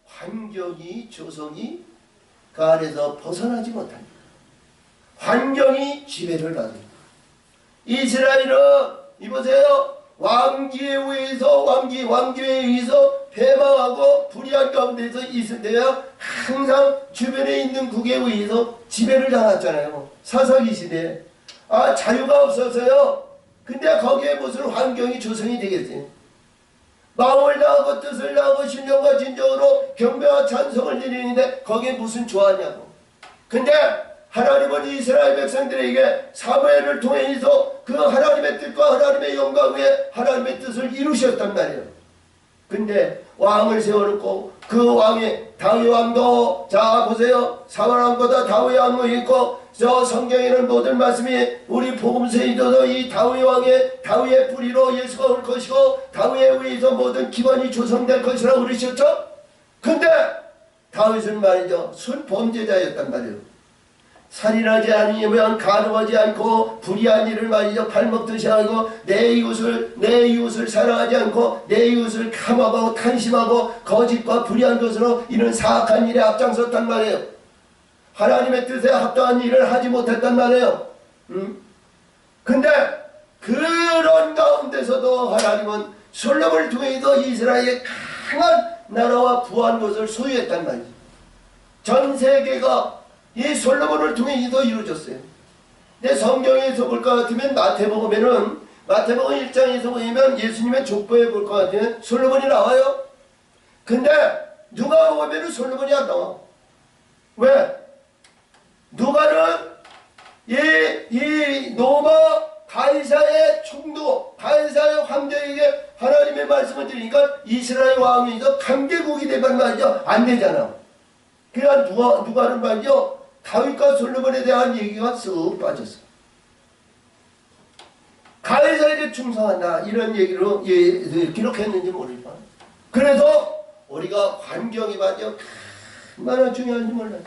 환경이, 조성이 그 안에서 벗어나지 못합니다. 환경이 지배를 받습니다. 이스라엘은 이보세요. 왕기에 의해서 왕기에 의해서 패망하고 불의한 가운데서 있을 때야 항상 주변에 있는 국에 의해서 지배를 당했잖아요. 사사기 시대에. 자유가 없어서요. 근데 거기에 무슨 환경이 조성이 되겠어요? 마음을 다하고 뜻을 다하고 신령과 진정으로 경배와 찬송을 드리는데 거기에 무슨 좋아하냐고. 근데 하나님은 이스라엘 백성들에게 사무엘을 통해서 그 하나님의 뜻과 하나님의 영광 위에 하나님의 뜻을 이루셨단 말이에요. 근데 왕을 세워놓고 그 왕이 다윗 왕도 자 보세요. 사울 왕보다 다윗 왕이 있고 저 성경에는 모든 말씀이 우리 복음서에 있어서 이 다윗의 뿌리로 예수가 올 것이고 다윗에 의해서 모든 기반이 조성될 것이라고 그러셨죠. 근데 다윗은 말이죠. 순범죄자였단 말이에요. 살인하지 아니면 간음하지 않고 불의한 일을 말이죠. 발먹듯이 하고 내 이웃을 사랑하지 않고 내 이웃을 감하고 탄심하고 거짓과 불의한 것으로 이런 사악한 일에 앞장섰단 말이에요. 하나님의 뜻에 합당한 일을 하지 못했단 말이에요. 근데 그런 가운데서도 하나님은 솔로몬을 통해서 이스라엘의 강한 나라와 부한 것을 소유했단 말이죠. 전 세계가 이 솔로몬을 통해서 이루어졌어요. 근데 성경에서 볼 것 같으면 마태복음 1장에서 보면 예수님의 족보에 볼 것 같으면 솔로몬이 나와요. 근데 누가 보면 솔로몬이 안 나와. 왜? 누가는 이 로마 가이사의 총독, 가이사의 황제에게 하나님의 말씀을 드리니까 이스라엘 왕에서 강대국이 되면 말이죠. 안 되잖아. 그러니까 누가는 말이죠. 다윗과 솔로몬에 대한 얘기가 쓱 빠졌어. 가이사에게 충성한다 이런 얘기로 기록했는지 모르지만 그래서 우리가 환경이 말이죠. 얼마나 중요한지 몰라요.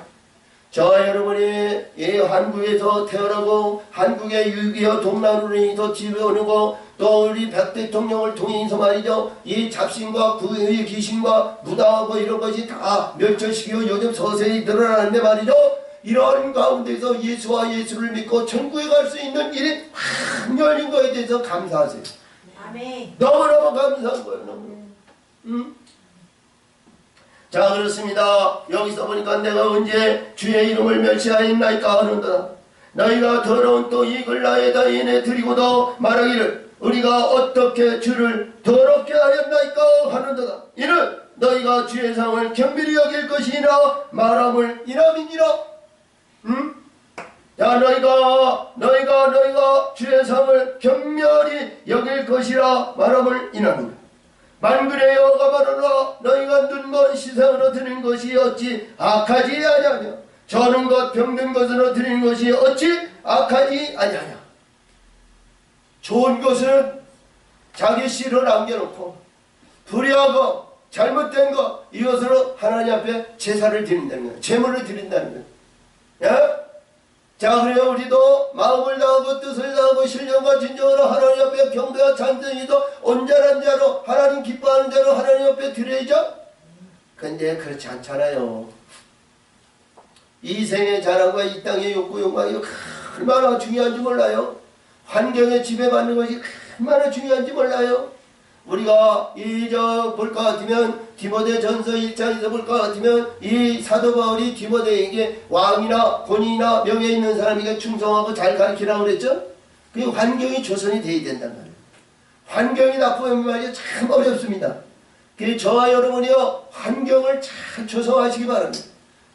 저 여러분이 이 한국에서 태어나고 한국의 6.25 동란으로 집어오고 또 우리 박 대통령을 통해서 말이죠. 이 잡신과 구의 귀신과 무당하고 이런 것이 다 멸절시키고 요즘 서서히 늘어나는데 말이죠. 이런 가운데서 예수와 예수를 믿고 천국에 갈 수 있는 일이 확 열린 거에 대해서 감사하세요. 아멘. 너무너무 감사한 거예요. 너무. 자, 그렇습니다. 여기서 보니까 내가 언제 주의 이름을 멸시하였나이까 하는도다. 너희가 더러운 또 이걸 나에다 인해 드리고도 말하기를 우리가 어떻게 주를 더럽게 하였나이까 하는도다. 이는 너희가 주의 상을 경밀히 여길 것이나 말함을 인함이니라. 자, 너희가 주의 상을 경멸히 여길 것이라 말함을 인함이니라. 만군의 여호와가 말하노라. 너희가 눈먼 시상으로 드리는 것이 어찌 악하지 아니하냐. 저는 것 병든 것으로 드리는 것이 어찌 악하지 아니하냐. 좋은 것은 자기 씨를 남겨놓고 불의하고 잘못된 것 이것으로 하나님 앞에 제사를 드린다는 거예요. 제물을 드린다는 거예요. 예? 자, 그래요. 우리도 마음을 다하고 뜻을 다하고 신령과 진정으로 하나님 앞에 경배와 찬송이도 온전한 자로 하나님 기뻐하는 자로 하나님 앞에 드려야죠. 근데 그렇지 않잖아요. 이 생의 자랑과 이 땅의 욕구 욕망이 얼마나 중요한지 몰라요. 환경에 지배받는 것이 얼마나 중요한지 몰라요. 우리가 볼 것 같으면 디모데전서 1장에서 볼 것 같으면 이 사도 바울이 디모데에게 왕이나 권위나 명예 있는 사람에게 충성하고 잘 가르치라고 그랬죠. 그 환경이 조성이 돼야 된단 말이에요. 환경이 나쁘면 말이에요 참 어렵습니다. 그래서 저와 여러분이요 환경을 잘 조성하시기 바랍니다.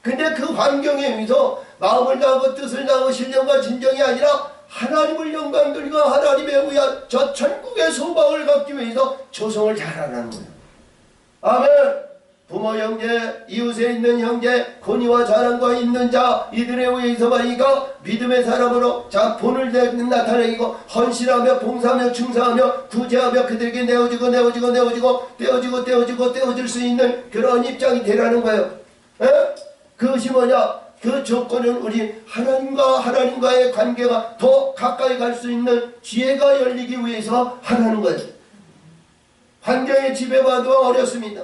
근데 그 환경에 의해서 마음을 다하고 뜻을 다하고 신령과 진정이 아니라 하나님을 영광 돌리고 하나님의 의한 저 천국의 소망을 갖기 위해서 조성을 잘하라는 거예요. 아멘. 부모 형제, 이웃에 있는 형제, 권위와 자랑과 있는 자 이들에 의해서 말이니까 믿음의 사람으로 자 본을 나타내고 헌신하며 봉사하며 충성하며 구제하며 그들에게 떼어질 수 있는 그런 입장이 되라는 거예요. 에? 그것이 뭐냐? 그 조건은 우리 하나님과의 관계가 더 가까이 갈 수 있는 지혜가 열리기 위해서 하라는 거예요. 환경에 지배받아 어렵습니다.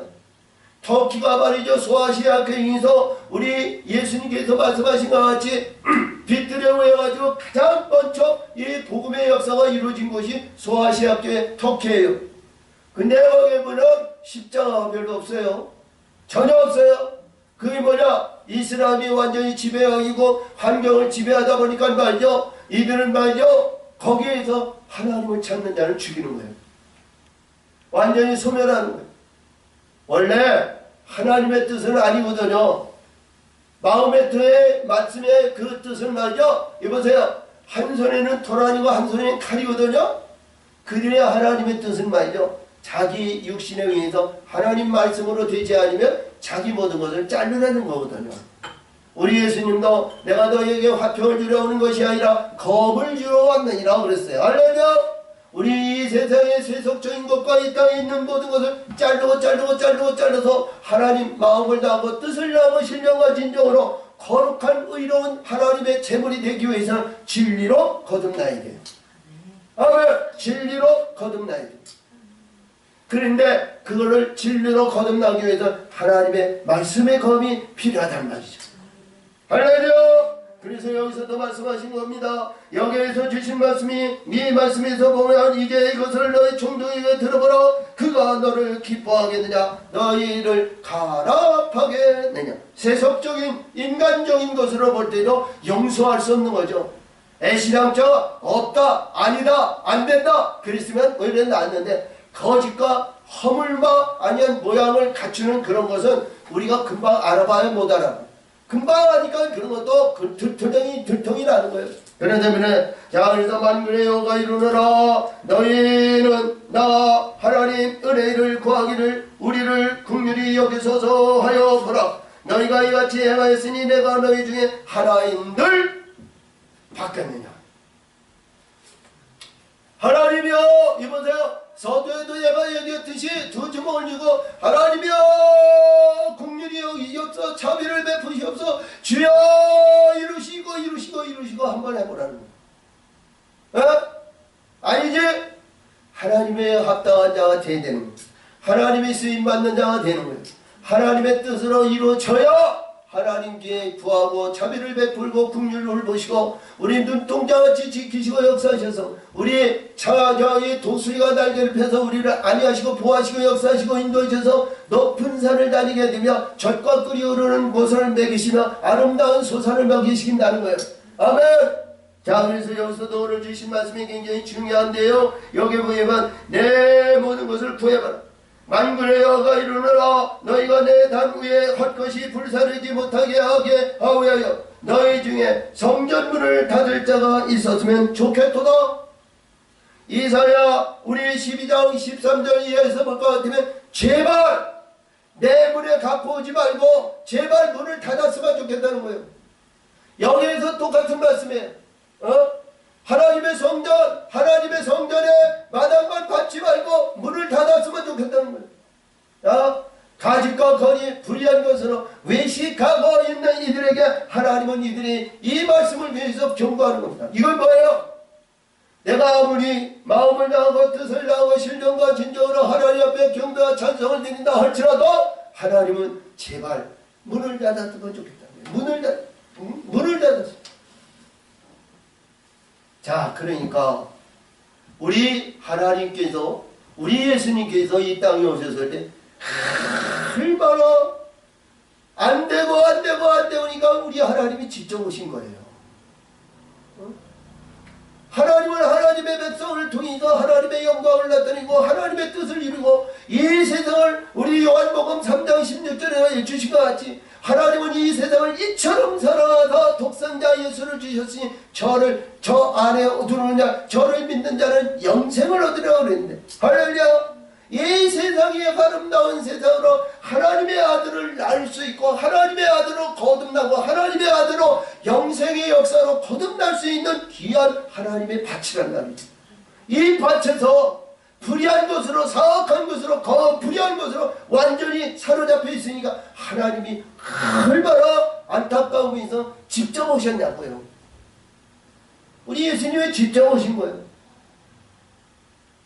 터키가 말이죠. 소아시아 교회에서 우리 예수님께서 말씀하신 것 같이 빛들에 모여가지고 가장 먼저 이 복음의 역사가 이루어진 곳이 소아시아 교회 터키예요. 근데 거기에 보면 십자가가 별로 없어요. 전혀 없어요. 그게 뭐냐? 이슬람이 완전히 지배하고 환경을 지배하다 보니까 말이죠. 이들은 말이죠. 거기에서 하나님을 찾는 자를 죽이는 거예요. 완전히 소멸하는 거예요. 원래 하나님의 뜻은 아니거든요. 마음의 뜻의 말씀의 그 뜻은 말이죠. 이보세요. 한 손에는 도란이고 한 손에는 칼이거든요. 그들의 하나님의 뜻은 말이죠. 자기 육신에 의해서 하나님 말씀으로 되지 않으면 자기 모든 것을 자르라는 거거든요. 우리 예수님도 내가 너희에게 화평을 주려 오는 것이 아니라 검을 주러 왔느니라 그랬어요. 할렐루야. 우리 이 세상의 세속적인 것과 이 땅에 있는 모든 것을 잘라서 하나님 마음을 다하고 뜻을 다하고 신령과 진정으로 거룩한 의로운 하나님의 제물이 되기 위해서는 진리로 거듭나야 돼요. 아멘. 진리로 거듭나야 돼요. 그런데 그거를 진리로 거듭나기 위해서 하나님의 말씀의 검이 필요하단 말이죠. 할렐루야. 그래서 여기서도 말씀하신 겁니다. 여기에서 주신 말씀이 이 말씀에서 보면 이제 이것을 너희 종족에게 들어보라. 그가 너를 기뻐하겠느냐 너희를 가납하겠느냐. 세속적인 인간적인 것으로 볼 때도 용서할 수 없는 거죠. 애신앙자가 없다 아니다 안된다 그랬으면 오히려 낫는데 거짓과 허물과 아니면 모양을 갖추는 그런 것은 우리가 금방 알아봐야 못 알아. 금방 하니까 그런 것도 들통이 나는 거예요. 그런 때문에 자 그래서 만군의 여호와가 이르노라. 너희는 나 하나님 은혜를 구하기를 우리를 긍휼히 여기소서 하여 보라. 너희가 이같이 행하였으니 내가 너희 중에 하나인들 받겠느냐. 하나님이여 이보세요. 서두에도 얘가 얘기했듯이 두 주먹을 쥐고 하나님이여 긍휼히 여기옵소서 자비를 베푸시옵소서 주여 한번 해보라는 거야. 어? 아니지? 하나님의 합당한 자가 되야 되는 거야. 하나님의 쓰임받는 자가 되는 거야. 하나님의 뜻으로 이루어져야 하나님께 구하고 자비를 베풀고 긍휼을 보시고 우리 눈동자같이 지키시고 역사하셔서 우리 자자의 도수리가 날개를 펴서 우리를 안위하시고 보호하시고 역사하시고 인도하셔서 높은 산을 다니게 되며 젖과 꿀이 흐르는 곳을 먹이시며 아름다운 소산을 먹이신다는 거예요. 아멘. 자, 그래서 여기서도 오늘 주신 말씀이 굉장히 중요한데요. 여기 보면 내 모든 것을 구해봐라. 만군의 여호와가 이르노라. 너희가 내 단 위에 헛것이 불사르지 못하게 하게 하오하여 너희 중에 성전문을 닫을 자가 있었으면 좋겠도다. 이사야 우리 12장 13절 이하에서 볼 것 같으면 제발 내 문에 갖고 오지 말고 제발 문을 닫았으면 좋겠다는 거예요. 여기에서 똑같은 말씀이에요. 하나님의 성전에 마당만 받지 말고 문을 닫았으면 좋겠다는 거예요. 가짓과 거니 불의한 것으로 외식하고 있는 이들에게 하나님은 이들이 이 말씀을 위해서 경고하는 겁니다. 이건 뭐예요? 내가 아무리 마음을 다하고 뜻을 다하고 신령과 진정으로 하나님 앞에 경배와 찬송을 드린다 할지라도 하나님은 제발 문을 닫았으면 좋겠다. 문을 닫았어요. 자, 그러니까 우리 하나님께서 우리 예수님께서 이 땅에 오셨을 때 얼마나 안되니까 우리 하나님이 직접 오신 거예요. 하나님은 하나님의 백성을 통해서 하나님의 영광을 나타내고 하나님의 뜻을 이루고 이 세상을 우리 요한복음 3장 16절에 주신 것 같이 하나님은 이 세상을 이처럼 사랑하사 독생자 예수를 주셨으니 저 안에 들어오는 자 저를 믿는 자는 영생을 얻으려고 그랬는데 할렐루야. 이 세상이 아름다운 세상으로 하나님의 아들을 낳을 수 있고 하나님의 아들로 거듭나고 하나님의 아들로 영생의 역사로 거듭날 수 있는 귀한 하나님의 밭이란 말입니다. 이 밭에서 불의한 것으로 사악한 것으로 불의한 것으로 완전히 사로잡혀 있으니까 하나님이 얼마나 안타까움에서 직접 오셨냐고요. 우리 예수님이 직접 오신 거예요.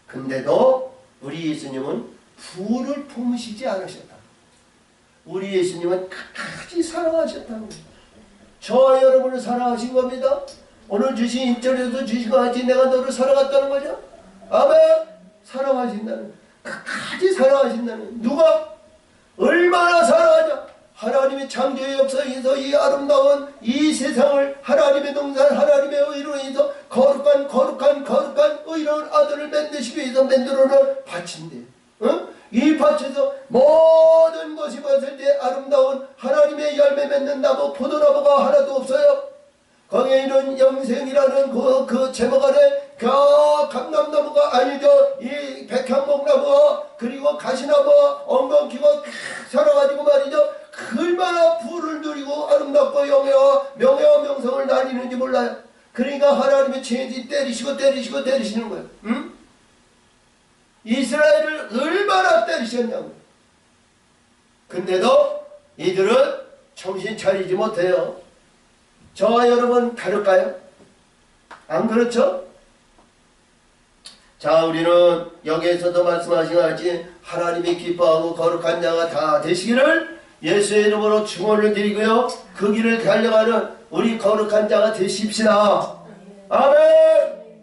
근데도 우리 예수님은 부를 품으시지 않으셨다. 우리 예수님은 끝까지 사랑하셨다는 거예요. 저와 여러분을 사랑하신 겁니다. 오늘 주신 입절에도 주신 것 같이 내가 너를 사랑했다는 거죠. 아멘. 사랑하신다는, 끝까지 사랑하신다는. 누가 얼마나 사랑하냐. 하나님의 창조의 역사에서 이 아름다운 이 세상을 하나님의 동산 하나님의 의로 인해서 거룩한 의로운 아들을 만드시기 위해서 만들어놓은 밭인데 이 밭에서 모든 것이 봤을 때 아름다운 하나님의 열매 맺는 나무 포도나무가 하나도 없어요. 거기에 있는 영생이라는 그 제목 안에 감람나무가 아니죠. 이 백향목나무와 그리고 가시나무와 엉겅퀴가 살아가지고 말이죠. 얼마나 부를 누리고 아름답고 명예와 명성을 나뉘는지 몰라요. 그러니까 하나님의 죄지 때리시는 거예요. 응? 이스라엘을 얼마나 때리셨냐고. 근데도 이들은 정신 차리지 못해요. 저와 여러분 다를까요? 안 그렇죠? 자, 우리는 여기에서도 말씀하신 것 같이 하나님이 기뻐하고 거룩한 자가 다 되시기를 예수의 이름으로 축원을 드리고요. 그 길을 달려가는 우리 거룩한 자가 되십시다. 아멘.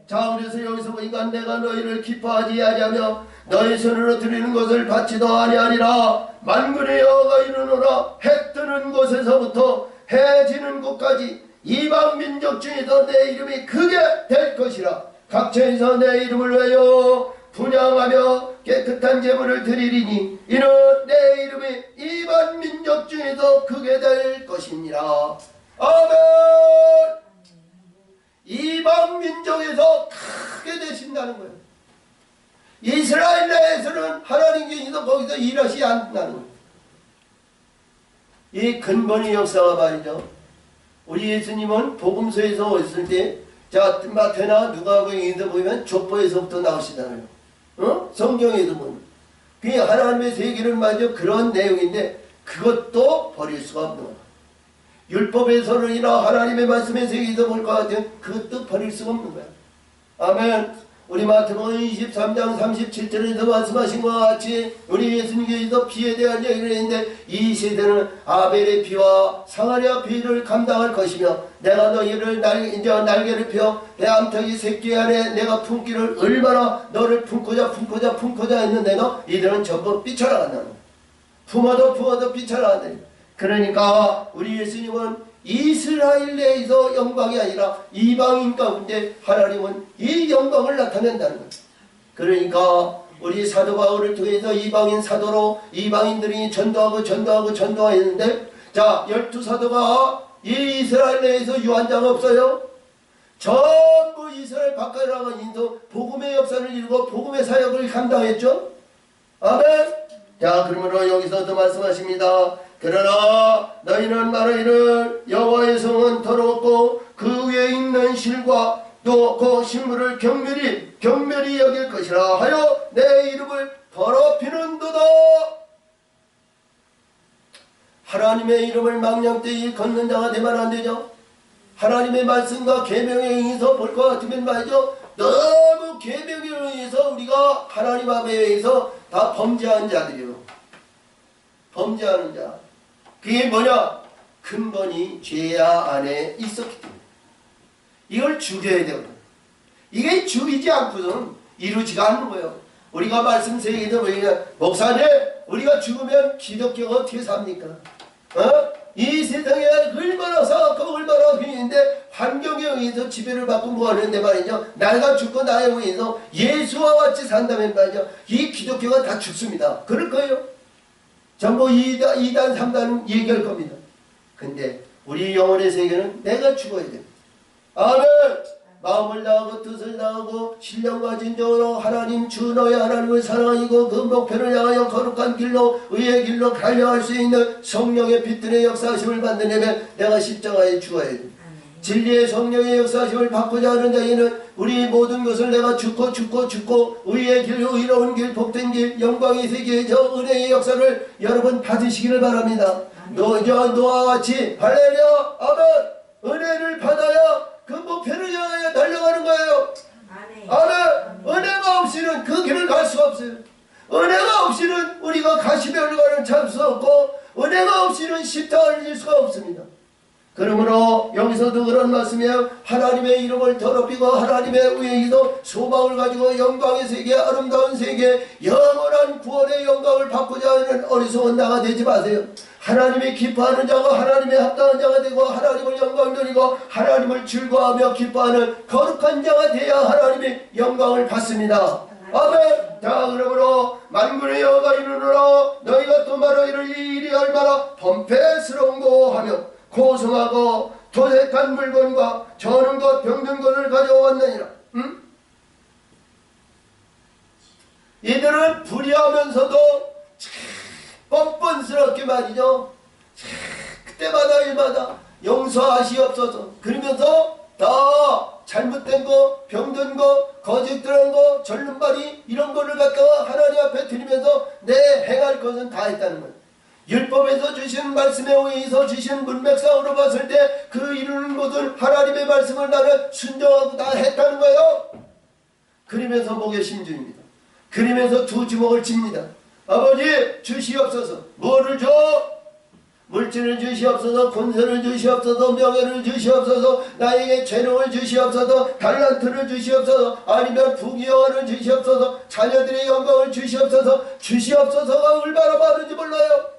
자, 그래서 여기서 보니까 내가 너희를 기뻐하지 아니하며 너희 손으로 드리는 것을 받지도 아니하리라. 만군의 여호와가 이르노라. 해 뜨는 곳에서부터 해 지는 곳까지 이방 민족 중에서 내 이름이 크게 될 것이라. 각처에서 내 이름을 위하여 분향하며 깨끗한 제물을 드리리니 이는 내 이름이 이방 민족 중에서 크게 될 것이니라. 아멘. 이방 민족에서 크게 되신다는 거예요. 이스라엘 내에서는 하나님께서 거기서 일하시지 않는다는 거예요. 이 근본의 역사가 말이죠. 우리 예수님은 복음서에서 오셨을 때, 자, 마태나 누가복음에서 보면 족보에서부터 나오시잖아요. 성경에도 보면. 그게 하나님의 세계를 말이죠. 그런 내용인데, 그것도 버릴 수가 없는 거예요. 율법에서는이나 하나님의 말씀의 세계에서 볼 것 같은 그 뜻 버릴 수가 없는 거야. 아멘. 우리 마태복음 23장 37절에서 말씀하신 것과 같이 우리 예수님께서 피에 대한 얘기를 했는데 이 세대는 아벨의 피와 상아리아 피를 감당할 것이며 내가 너희를 날개를 펴 내 암탉이 새끼 안에 내가 품기를 얼마나 너를 품고자 했는데 이들은 전부 삐쳐나간다. 품어도 삐쳐나간다. 그러니까 우리 예수님은 이스라엘 내에서 영광이 아니라 이방인 가운데 하나님은 이 영광을 나타낸다는 거예요. 그러니까 우리 사도 바울을 통해서 이방인 사도로 이방인들이 전도했는데 자 12사도가 이 이스라엘 내에서 유한자가 없어요. 전부 이스라엘 밖에 나가서 복음의 역사를 이루고 복음의 사역을 감당했죠. 아멘. 자 그러므로 여기서도 말씀하십니다. 그러나 너희는 말하기를 여호와의 성은 더럽고 그 위에 있는 실과 또 그 식물을 경멸히 여길 것이라 하여 내 이름을 더럽히는도다. 하나님의 이름을 망령되이 걷는 자가 되면 안 되죠. 하나님의 말씀과 계명에 의해서 볼 것 같으면 말이죠. 너무 계명에 의해서 우리가 하나님 앞에 의해서 다 범죄한 자들이요. 범죄하는 자. 그게 뭐냐? 근본이 죄야 안에 있었기 때문에 이걸 죽여야 되거든. 이게 죽이지 않고서는 이루지가 않는 거예요. 우리가 말씀 세계에서 목사님 우리가 죽으면 기독교가 어떻게 삽니까? 이 세상에 얼마나 사악하고 얼마나 힘인데 환경에 의해서 지배를 받고 뭐하는데 말이죠. 내가 죽고 나에 의해서 예수와 같이 산다면 말이죠. 이 기독교가 다 죽습니다. 그럴 거예요. 전부 2단 3단 얘기할 겁니다. 근데 우리 영혼의 세계는 내가 죽어야 됩니다. 아멘. 마음을 다하고 뜻을 다하고 신령과 진정으로 하나님 주 너의 하나님을 사랑하고 그 목표를 향하여 거룩한 길로 의의 길로 달려갈 수 있는 성령의 빛들의 역사하심을 받으려면 내가 십자가에 죽어야 됩니다. 진리의 성령의 역사하심을 받고자 하는 자에는 우리 모든 것을 내가 죽고 의의 길, 의로운 길, 복된 길, 영광의 세계의 저 은혜의 역사를 여러분 받으시기를 바랍니다. 노아와 같이 할렐루야 아멘. 은혜를 받아야 그 목표를 향하여 달려가는 거예요. 아멘. 은혜가 없이는 그 길을 갈 수가 없어요. 은혜가 없이는 우리가 가시별가를 찾을 수 없고 은혜가 없이는 십자가를 질 수가 없습니다. 그러므로 여기서도 그런 말씀이에요. 하나님의 이름을 더럽히고 하나님의 의에서 소망을 가지고 영광의 세계, 아름다운 세계, 영원한 구원의 영광을 받고자 하는 어리석은 자가 되지 마세요. 하나님이 기뻐하는 자가 하나님의 합당한 자가 되고 하나님을 영광 돌리고 하나님을 즐거워하며 기뻐하는 거룩한 자가 되어야 하나님의 영광을 받습니다. 아멘. 자 그러므로 만군의 여호와가 이르노라 너희가 또 말하기를 이 일이 얼마나 범패스러운고 하며 고성하고 도색한 물건과 저는 것 병든 것을 가져왔느니라. 이들은 불의하면서도 뻔뻔스럽게 말이죠. 그때마다 일마다 용서하시옵소서 그러면서 다 잘못된 거, 병든 거, 거짓들한 거, 절름발이 이런 거를 갖다가 하나님 앞에 드리면서 내 행할 것은 다 했다는 거예요. 율법에서 주신 말씀에 의해서 주신 문맥상으로 봤을 때 그 이루는 모든 하나님의 말씀을 나는 순종하고 다 했다는 거예요. 그러면서 목에 심중입니다. 그러면서 두 주먹을 칩니다. 아버지 주시옵소서. 뭐를 줘? 물질을 주시옵소서, 권세를 주시옵소서, 명예를 주시옵소서, 나에게 재능을 주시옵소서, 달란트를 주시옵소서, 아니면 부귀영화를 주시옵소서, 자녀들의 영광을 주시옵소서가 얼마나 많은지 몰라요.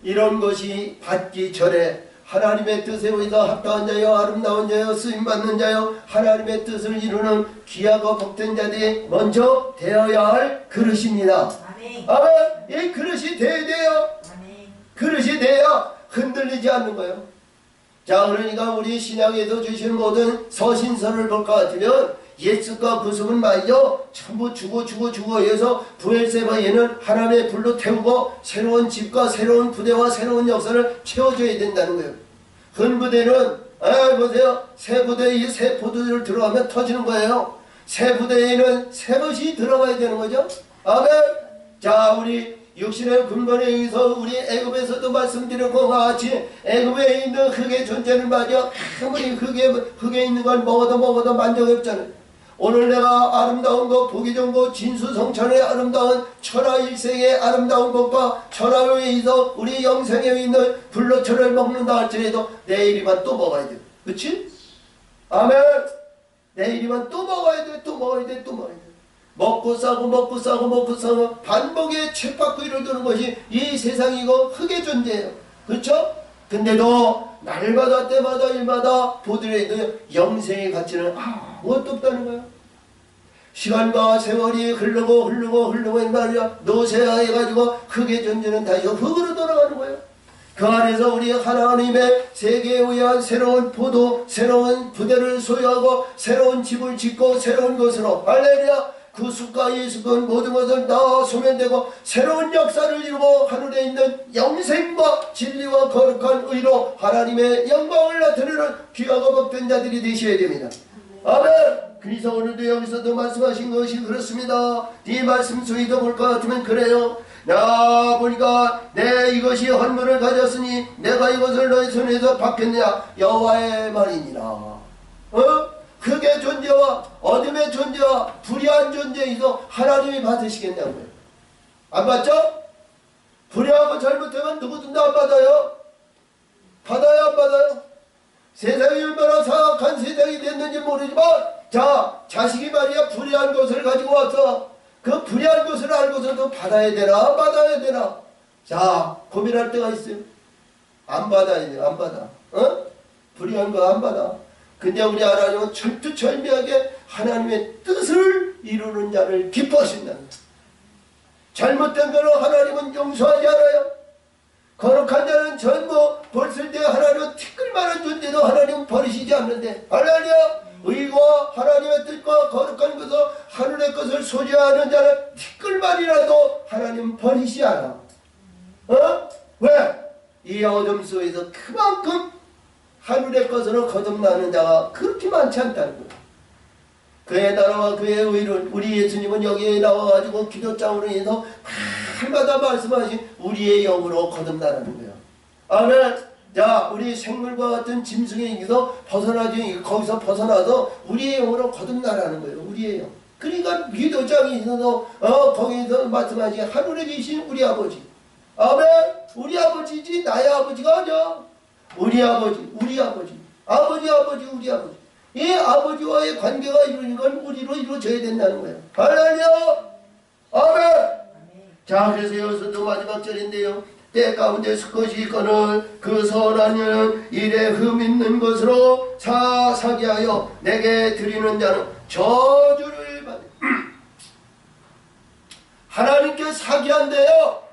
이런 것이 받기 전에 하나님의 뜻에 의해서 합당한 자여 아름다운 자여 쓰임받는 자여 하나님의 뜻을 이루는 귀하고 복된 자들이 먼저 되어야 할 그릇입니다. 아멘. 이 그릇이 돼야 돼요. 아멘. 그릇이 돼야 흔들리지 않는 거예요. 자 그러니까 우리 신약에서 주신 모든 서신서를 볼 것 같으면 예수가 구속은 말이죠. 전부 주고 해서 부엘세바에는 하나님의 불로 태우고 새로운 집과 새로운 부대와 새로운 역사를 채워줘야 된다는 거예요. 큰 부대는 보세요. 새 부대에 새 포도주를 들어가면 터지는 거예요. 새 부대에는 새 것이 들어가야 되는 거죠. 아멘. 자 우리 육신의 근본에 의해서 우리 애굽에서도 말씀드린 것과 같이 애굽에 있는 흙의 존재를 말이야 아무리 흙에 있는 걸 먹어도 만족이 없잖아요. 오늘 내가 아름다운 것, 보기 좋은 것, 진수성찬의 아름다운 천하일생의 아름다운 것과 천하에 있어 우리 영생에 있는 불로초를 먹는다 할지라도 내일이만 또 먹어야 돼. 그치? 아멘. 내일이만 또 먹어야 돼. 또 먹어야 돼. 또 먹어야 돼. 먹고 싸고 반복의 쳇바퀴를 도는 것이 이 세상이고 흙의 존재예요. 그렇죠? 근데도 날마다 때마다 일마다 보더라도 영생의 가치는 아무것도 없다는 거예요. 시간과 세월이 흐르고 말이야 노쇠해가지고 흙의 존재는 다시 흙으로 돌아가는 거예요. 그 안에서 우리 하나님의 세계에 의한 새로운 포도, 새로운 부대를 소유하고 새로운 집을 짓고 새로운 것으로 할렐루야 그 숲과 이 숲은 모든 것을 다 소멸되고 새로운 역사를 이루고 하늘에 있는 영생과 진리와 거룩한 의로 하나님의 영광을 나타내는 귀하고 복된 자들이 되셔야 됩니다. 아멘. 그래서 오늘도 여기서도 말씀하신 것이 그렇습니다. 이 말씀 속에도 볼 것 같으면 그래요. 나 보니까 내 이것이 헌물을 가졌으니 내가 이것을 너희 손에서 받겠느냐 여호와의 말이니라. 흙의 존재와 어둠의 존재와 불의한 존재에서 하나님이 받으시겠냐고요. 안 받죠? 불의하고 잘못하면 누구든지 안 받아요. 받아요 안 받아요? 세상이 얼마나 사악한 세상이 됐는지 모르지만 자 자식이 말이야 불의한 것을 가지고 와서 그 불의한 것을 알고서도 받아야 되나 받아야 되나 자 고민할 때가 있어요. 안 받아야 돼요. 안 받아. 불의한 거 안 받아. 근데 우리 하나님은 철두철미하게 하나님의 뜻을 이루는 자를 기뻐하신다는 거예요. 잘못된 거는 하나님은 용서하지 않아요. 거룩한 자는 전부 벌쓸 때 하나님은 티끌만한 존재도 하나님은 버리시지 않는데 할렐루야 의와 하나님의 뜻과 거룩한 것을 하늘의 것을 소지하는 자는 티끌만이라도 하나님은 버리시지 않아. 왜? 이 어둠 속에서 그만큼 하늘의 것으로 거듭나는 자가 그렇게 많지 않다는 거예요. 그의 나라와 그의 의를 우리 예수님은 여기에 나와가지고 기도장으로 인해서 날마다 말씀하신 우리의 영으로 거듭나라는 거예요. 아멘. 자 우리 생물과 같은 짐승에게서 벗어나지 거기서 벗어나서 우리의 영으로 거듭나라는 거예요. 우리의 영. 그러니까 기도장에 있어서 거기서 말씀하신 하늘에 계신 우리 아버지. 아멘. 우리 아버지지 나의 아버지가 아니야. 우리 아버지, 우리 아버지, 우리 아버지. 이 아버지와의 관계가 이루어진 건 우리로 이루어져야 된다는 거예요. 할렐루야! 아멘! 자, 그래서 여기서도 마지막 절인데요. 때 가운데 수컷이 있거늘 그 선한 여는 일에 흠 있는 것으로 사사기 하여 내게 드리는 자는 저주를 받으 하나님께 사기한대요.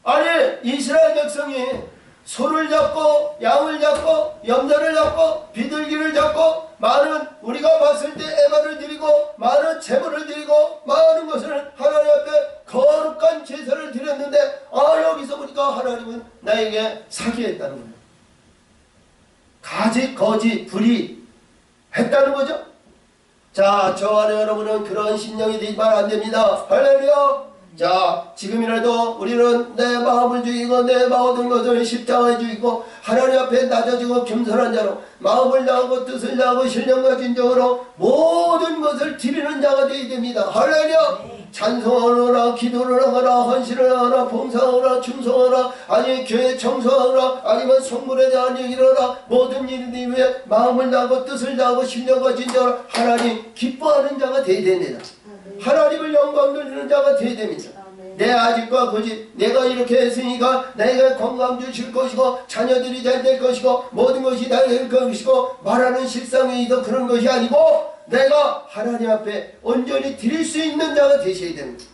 아니, 이스라엘 백성이 소를 잡고 양을 잡고 염소를 잡고 비둘기를 잡고 많은 우리가 봤을 때 에바를 드리고 많은 제물을 드리고 많은 것을 하나님 앞에 거룩한 제사를 드렸는데 여기서 보니까 하나님은 나에게 사기했다는 거예요. 가지 거지 불의 했다는 거죠. 자, 저와 여러분은 그런 심령이 되시면 안 됩니다. 할렐루야. 자, 지금이라도 우리는 내 마음을 죽이고 내 모든 것을 십자가에 죽이고 하나님 앞에 낮아지고 겸손한 자로 마음을 다하고 뜻을 다하고 신령과 진정으로 모든 것을 드리는 자가 되어야 됩니다. 할렐루야. 찬송하거나 기도를 하거나 헌신을 하거나 봉사하거나 충성하거나 아니 교회 청소하거나 아니면 성물에 대한 얘기를 하거나 모든 일을 위해 마음을 다하고 뜻을 다하고 신령과 진정으로 하나님 기뻐하는 자가 되어야 됩니다. 하나님을 영광 돌리는 자가 되어야 됩니다. 내 아직과 거짓 내가 이렇게 했으니까 내가 건강 주실 것이고 자녀들이 잘 될 것이고 모든 것이 다 될 것이고 말하는 실상에도 그런 것이 아니고 내가 하나님 앞에 온전히 드릴 수 있는 자가 되셔야 됩니다.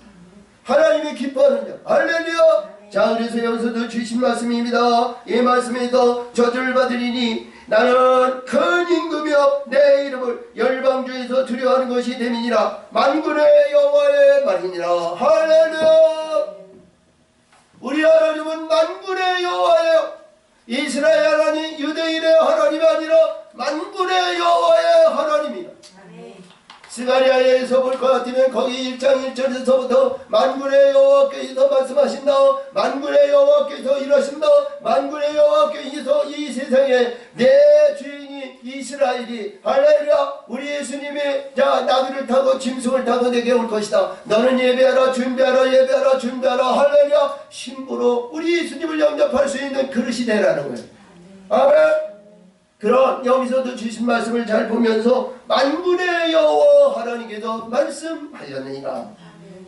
하나님이 기뻐하는 자. 할렐루야. 자, 그래서 여기서도 주신 말씀입니다. 이 말씀에도 저주를 받으리니 나는 큰 임금이여 내 이름을 열방중에서 두려워하는 것이 됨이니라. 만군의 여호와의 말이니라. 할렐루야. 우리 하나님은 만군의 여호와예요. 이스라엘 하나님 유대인의 하나님이 아니라 만군의 여호와의 하나님이라. 스가랴에서 볼 것 같으면 거기 1장 1절에서부터 만군의 여호와께서 말씀하신다. 만군의 여호와께서 이러신다. 만군의 여호와께서 이 세상에 내 주인이 이스라엘이 할렐루야 우리 예수님이 자 나귀를 타고 짐승을 타고 내게 올 것이다. 너는 예배하라 준비하라 예배하라 준비하라 할렐루야 신부로 우리 예수님을 영접할 수 있는 그릇이 되라는 거예요. 아멘. 그런 여기서도 주신 말씀을 잘 보면서 만군의 여호와 하나님께서 말씀하셨느니라.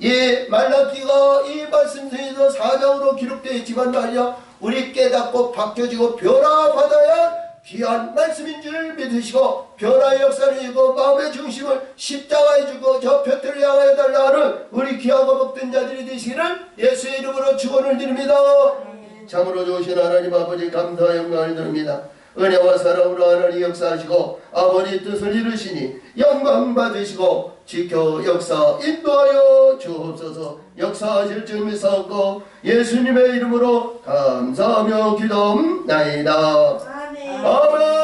이 말라기가 이 말씀 중에서 4장으로 기록되어 있지만 말이야 우리 깨닫고 바뀌어지고 변화받아야 귀한 말씀인 줄 믿으시고 변화의 역사를 이고 마음의 중심을 십자가에 주고 저 표태를 향하여 달라는 우리 귀하고 복된 자들이 되시기를 예수의 이름으로 축원을 드립니다. 참으로 좋으신 하나님 아버지 감사와 영광을 드립니다. 은혜와 사랑으로 하나님 역사하시고 아버지 뜻을 이루시니 영광 받으시고 지켜 역사 인도하여 주옵소서. 역사하실 줄 믿사옵고 예수님의 이름으로 감사하며 기도합나이다. 아멘.